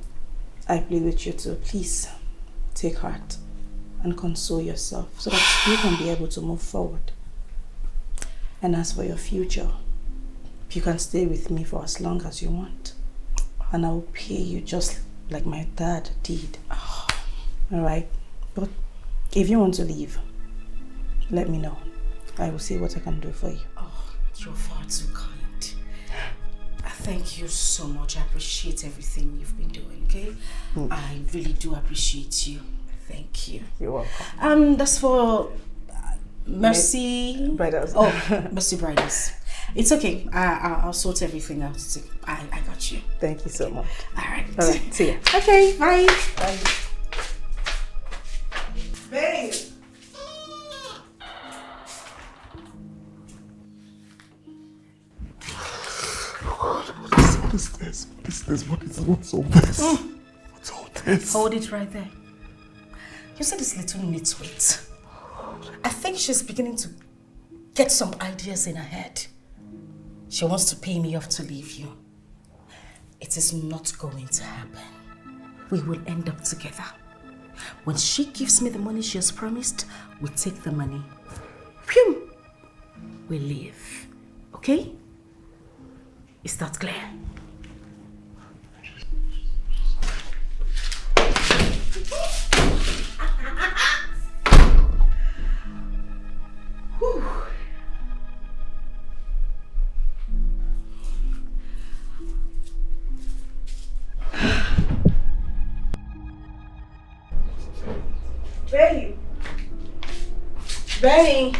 I plead with you to please take heart and console yourself so that you can be able to move forward. And as for your future, you can stay with me for as long as you want. And I will pay you just like my dad did. Alright? But if you want to leave, let me know. I will see what I can do for you. Oh, you're far too kind. Thank you so much. I appreciate everything you've been doing, okay? I really do appreciate you. Thank you. You're welcome. That's for Mercy Bridals. Oh, Mercy Bridals. It's okay. I'll sort everything out. I got you. Thank you so much. All right. See ya. Okay, bye. Bye. Babe. What is this? What is this? What's all this? What's all this? Hold it right there. You see this little nitwit? I think she's beginning to get some ideas in her head. She wants to pay me off to leave you. It is not going to happen. We will end up together. When she gives me the money she has promised, we take the money. Phew! We leave. Okay? Is that clear? Benny. Benny.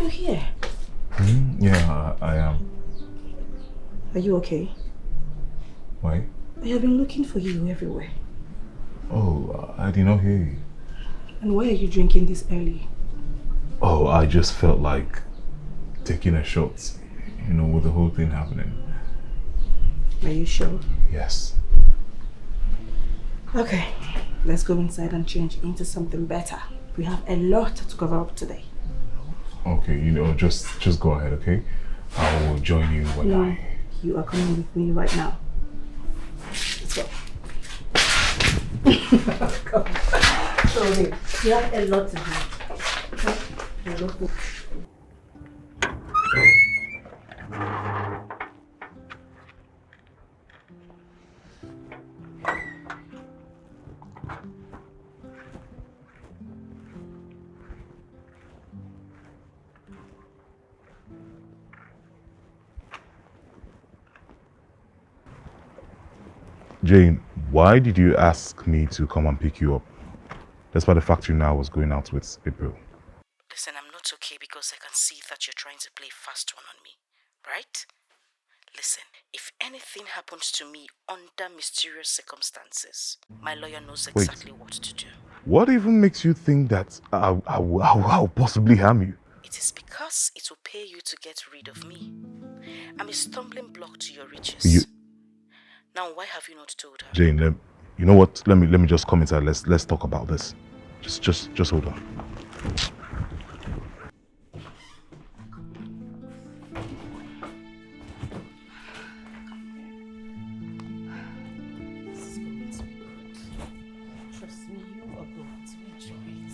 You're here. Yeah, I am. Are you okay? Why? I have been looking for you everywhere. Oh, I did not hear you. And why are you drinking this early? Oh, I just felt like taking a shot, you know, with the whole thing happening. Are you sure? Yes. Okay, let's go inside and change into something better. We have a lot to cover up today. Okay, you know, just go ahead, okay? I will join you when You are coming with me right now. Let's go. Come. Sorry, we have a lot to do. Jane, why did you ask me to come and pick you up? Despite the fact you know I was going out with April. Listen, I'm not okay because I can see that you're trying to play fast one on me, right? Listen, if anything happens to me under mysterious circumstances, my lawyer knows exactly what to do. What even makes you think that I'll possibly harm you? It is because it will pay you to get rid of me. I'm a stumbling block to your riches. Now, why have you not told her? Jane, you know what? Let me just come inside. Let's talk about this. Just hold on. This is going to be good. Trust me, you are going to enjoy it.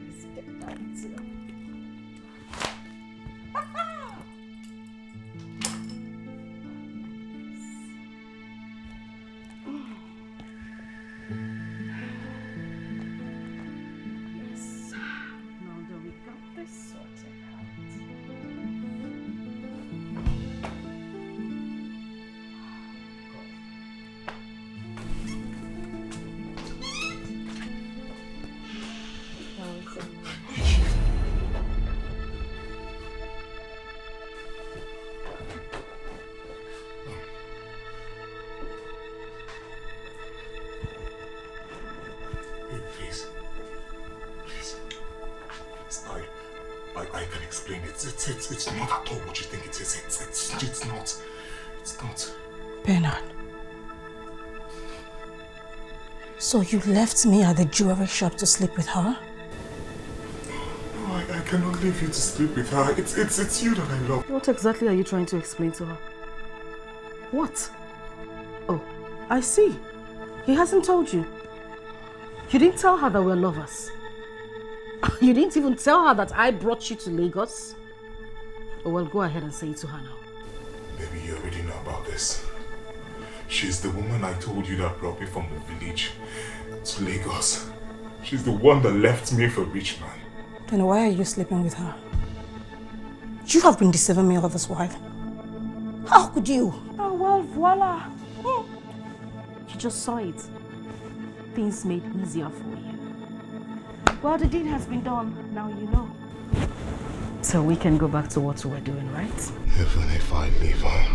Let's get back to it. It's not at all what you think it is. It's not. It's not. Bernard. So you left me at the jewelry shop to sleep with her? No, I cannot leave you to sleep with her. It's you that I love. What exactly are you trying to explain to her? What? Oh, I see. He hasn't told you. You didn't tell her that we're lovers. You didn't even tell her that I brought you to Lagos. Oh, well, go ahead and say it to her now. Baby, you already know about this. She's the woman I told you that brought me from the village to Lagos. She's the one that left me for a rich man. Then why are you sleeping with her? You have been deceiving me all this while. How could you? Oh, well, voila. You just saw it. Things made easier for you. Well, the deed has been done. Now you know. So we can go back to what we were doing, right? Even if I leave her,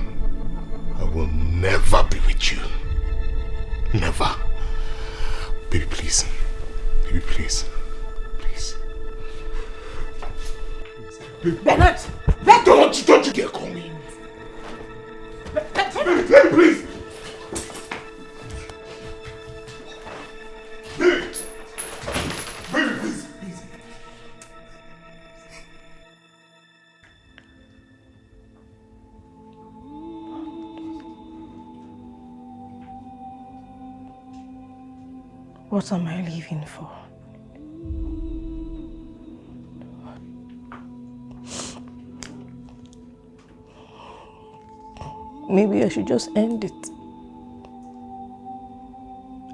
I will never be with you. Never. Baby, please. Baby, please. Please. Bernard! Don't you dare call me. Baby, please. Baby, please. What am I leaving for? Maybe I should just end it.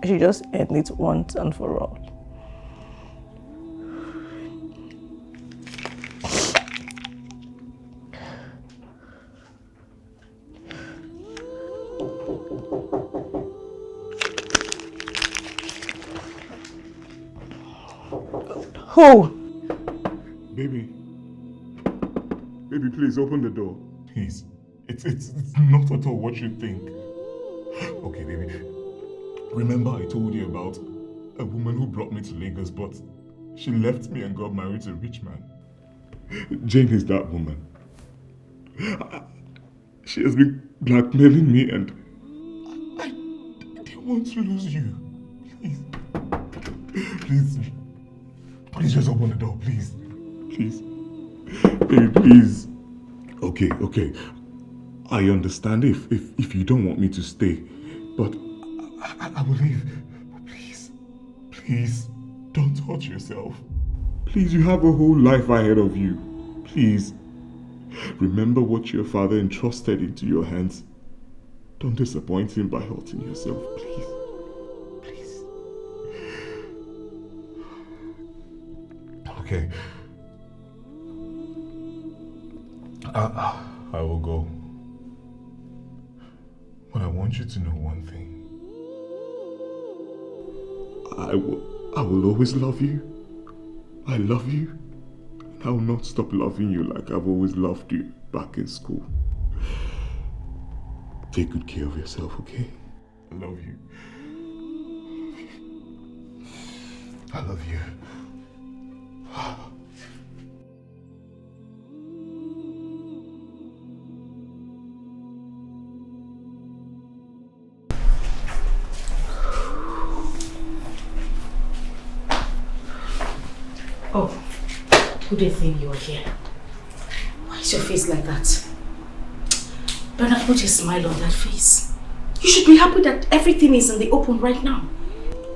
I should just end it once and for all. Who? Baby. Baby, please open the door. Please. It's not at all what you think. Okay, baby. Remember I told you about a woman who brought me to Lagos, but she left me and got married to a rich man. Jane is that woman. She has been blackmailing me and I didn't want to lose you. Please. Please. Please just open the door, please. Please. Baby, please. Okay. I understand if you don't want me to stay, but I will leave. Please, don't hurt yourself. Please, you have a whole life ahead of you. Please, remember what your father entrusted into your hands. Don't disappoint him by hurting yourself, please. Okay. I will go. But I want you to know one thing. I will always love you. I love you. I will not stop loving you like I've always loved you back in school. Take good care of yourself, okay? I love you. I love you. Oh, who did think you were here? Why is your face like that? Bernard, put a smile on that face. You should be happy that everything is in the open right now.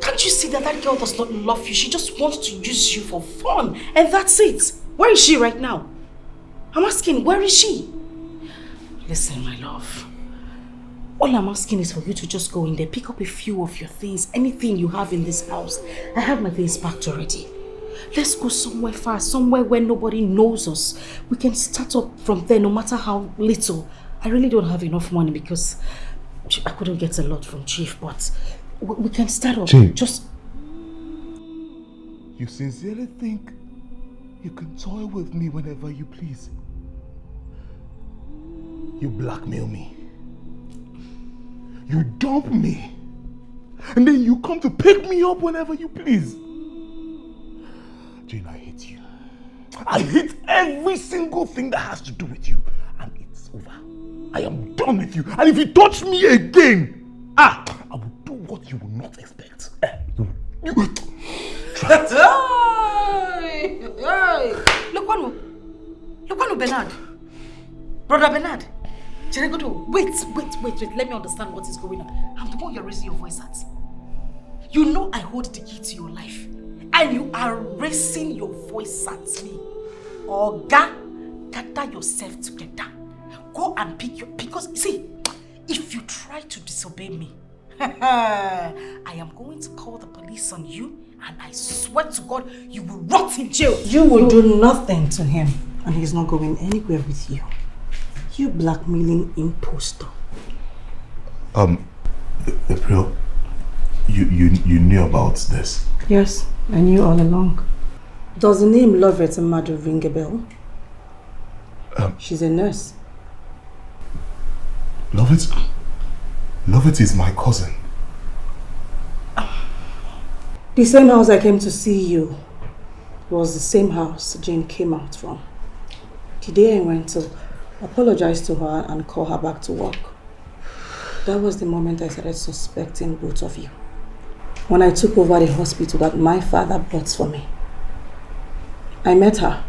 Can't you see that that girl does not love you? She just wants to use you for fun, and that's it. Where is she right now? I'm asking, where is she? Listen, my love. All I'm asking is for you to just go in there, pick up a few of your things, anything you have in this house. I have my things packed already. Let's go somewhere far, somewhere where nobody knows us. We can start up from there, no matter how little. I really don't have enough money because I couldn't get a lot from Chief, but we can start up. Chief. Just... You sincerely think you can toy with me whenever you please? You blackmail me. You dump me. And then you come to pick me up whenever you please. Jane, I hate you. I hate every single thing that has to do with you. And it's over. I am done with you. And if you touch me again, I will do what you will not expect. You try it. Hey! Look Lukwano Bernard. Brother Bernard. Wait. Let me understand what is going on. I'm the one you're raising your voice at. You know I hold the key to your life. And you are raising your voice at me. Oga, gather yourself together. Go and pick your... Because, see, if you try to disobey me, I am going to call the police on you, and I swear to God, you will rot in jail. You will do nothing to him, and he's not going anywhere with you. You blackmailing imposter. April, you knew about this? Yes, I knew all along. Does the name Lovett Madu ring a bell? She's a nurse. Lovett is my cousin. The same house I came to see you was the same house Jane came out from. The day I went to apologize to her and call her back to work. That was the moment I started suspecting both of you. When I took over the hospital that my father bought for me, I met her,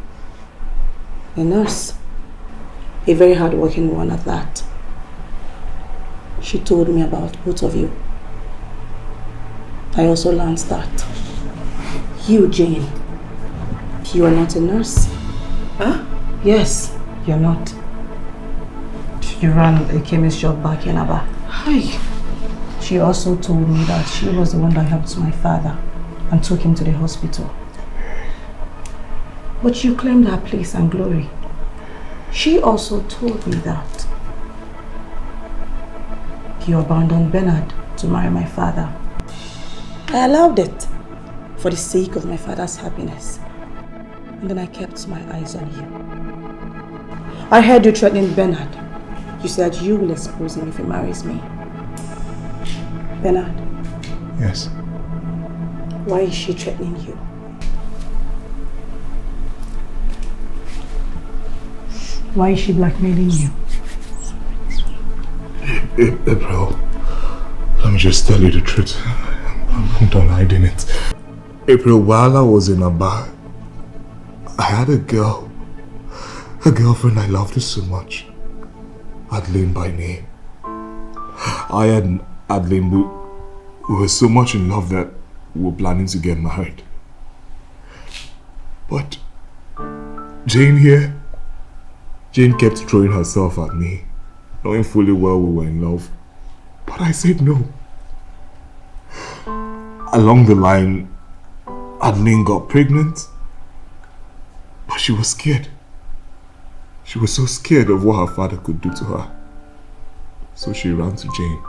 a nurse, a very hard-working one at that. She told me about both of you. I also learned that you, Jane, you are not a nurse. Huh? Yes, you're not. You ran a chemist shop back in Aba. Hi. She also told me that she was the one that helped my father and took him to the hospital. But you claimed her place and glory. She also told me that you abandoned Bernard to marry my father. I allowed it for the sake of my father's happiness. And then I kept my eyes on you. I heard you threatening Bernard. You said you will expose him if he marries me. Bernard. Yes. Why is she threatening you? Why is she blackmailing you? April, let me just tell you the truth. I'm done hiding it. April, while I was in Aba, I had a girlfriend I loved so much. Adeline by name. I and Adeline, we were so much in love that we were planning to get married. But Jane kept throwing herself at me, knowing fully well we were in love. But I said no. Along the line, Adeline got pregnant, but she was scared. She was so scared of what her father could do to her. So she ran to Jane.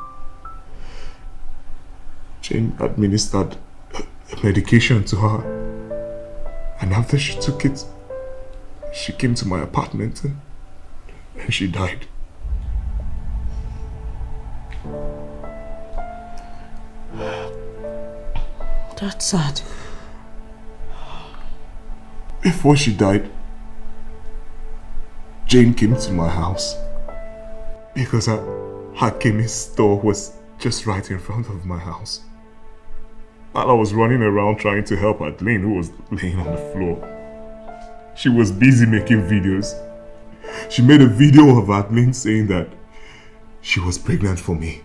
Jane administered a medication to her. And after she took it, she came to my apartment and she died. That's sad. Before she died, Jane came to my house because her chemist store was just right in front of my house. While I was running around trying to help Adeline, who was laying on the floor, she was busy making videos. She made a video of Adeline saying that she was pregnant for me.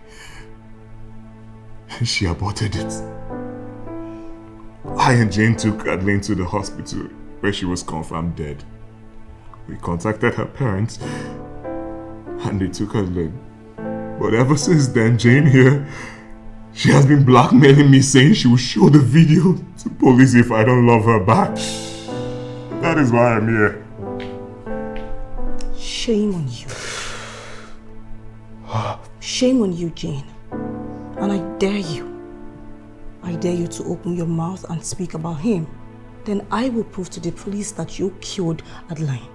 And she aborted it. I and Jane took Adeline to the hospital where she was confirmed dead. We contacted her parents and they took Adeline. But ever since then, Jane here, she has been blackmailing me, saying she will show the video to police if I don't love her back. That is why I'm here. Shame on you. Shame on you, Jane. And I dare you to open your mouth and speak about him. Then I will prove to the police that you killed Adeline.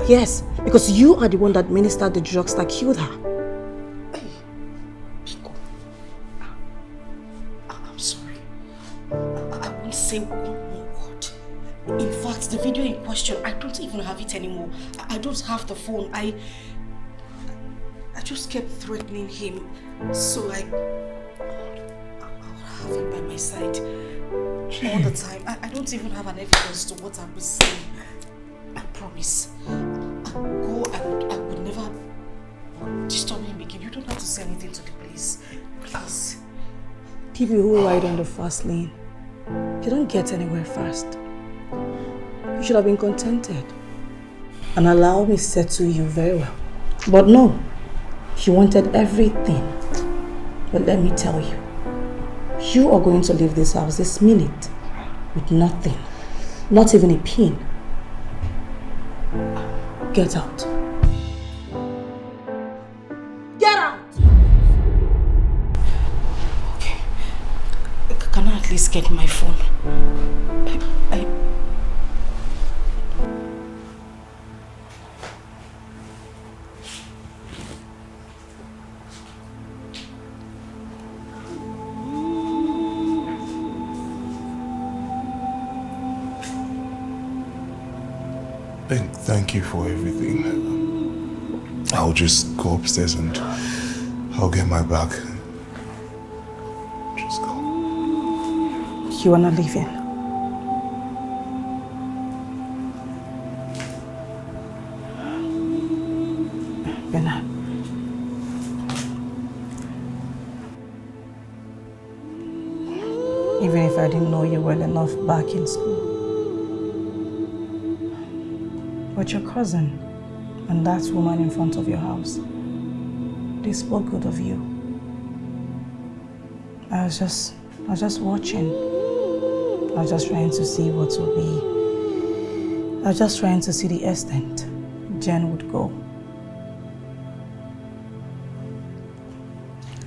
Yes, because you are the one that administered the drugs that killed her. I'm sorry. I won't say one more word. In fact, the video in question, I don't even have it anymore. I don't have the phone. I just kept threatening him, so I would have him by my side all the time. I don't even have an evidence to what I was saying. promise. Go, I would never disturb him again. You don't have to say anything to the police. Please. People who ride on the fast lane, you don't get anywhere fast. You should have been contented and allow me settle you very well. But no, you wanted everything. But let me tell you, you are going to leave this house this minute with nothing, not even a pin. Get out. Get out! Okay. Can I at least get my phone? Thank you for everything. I'll just go upstairs and I'll get my bag. Just go. You are not leaving. Bernard. Even if I didn't know you well enough back in school. But your cousin and that woman in front of your house, they spoke good of you. I was just watching. I was just trying to see what would be. I was just trying to see the extent Jen would go.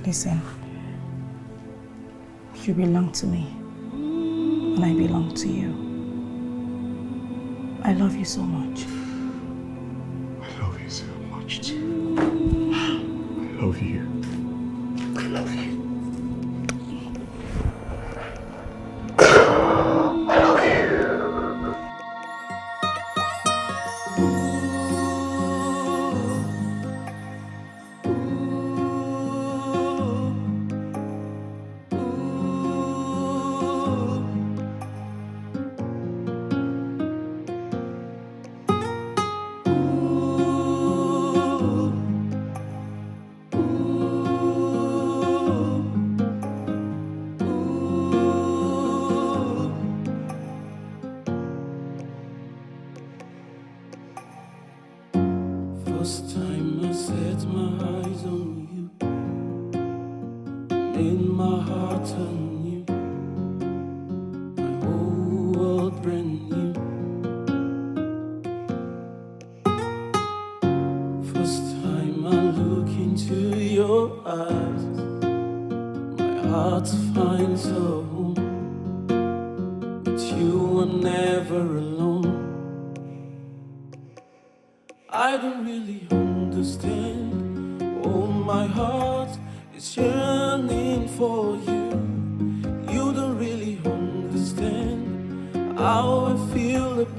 Listen, you belong to me, and I belong to you. I love you so much. I love you so much too. I love you. I love you. First time I set my eyes on you, made my heart turn new, my whole world brand new. First time I look into your eyes, my heart finds a home. With you I'm never alone. I don't really understand. Oh, my heart is yearning for you. You don't really understand how I feel about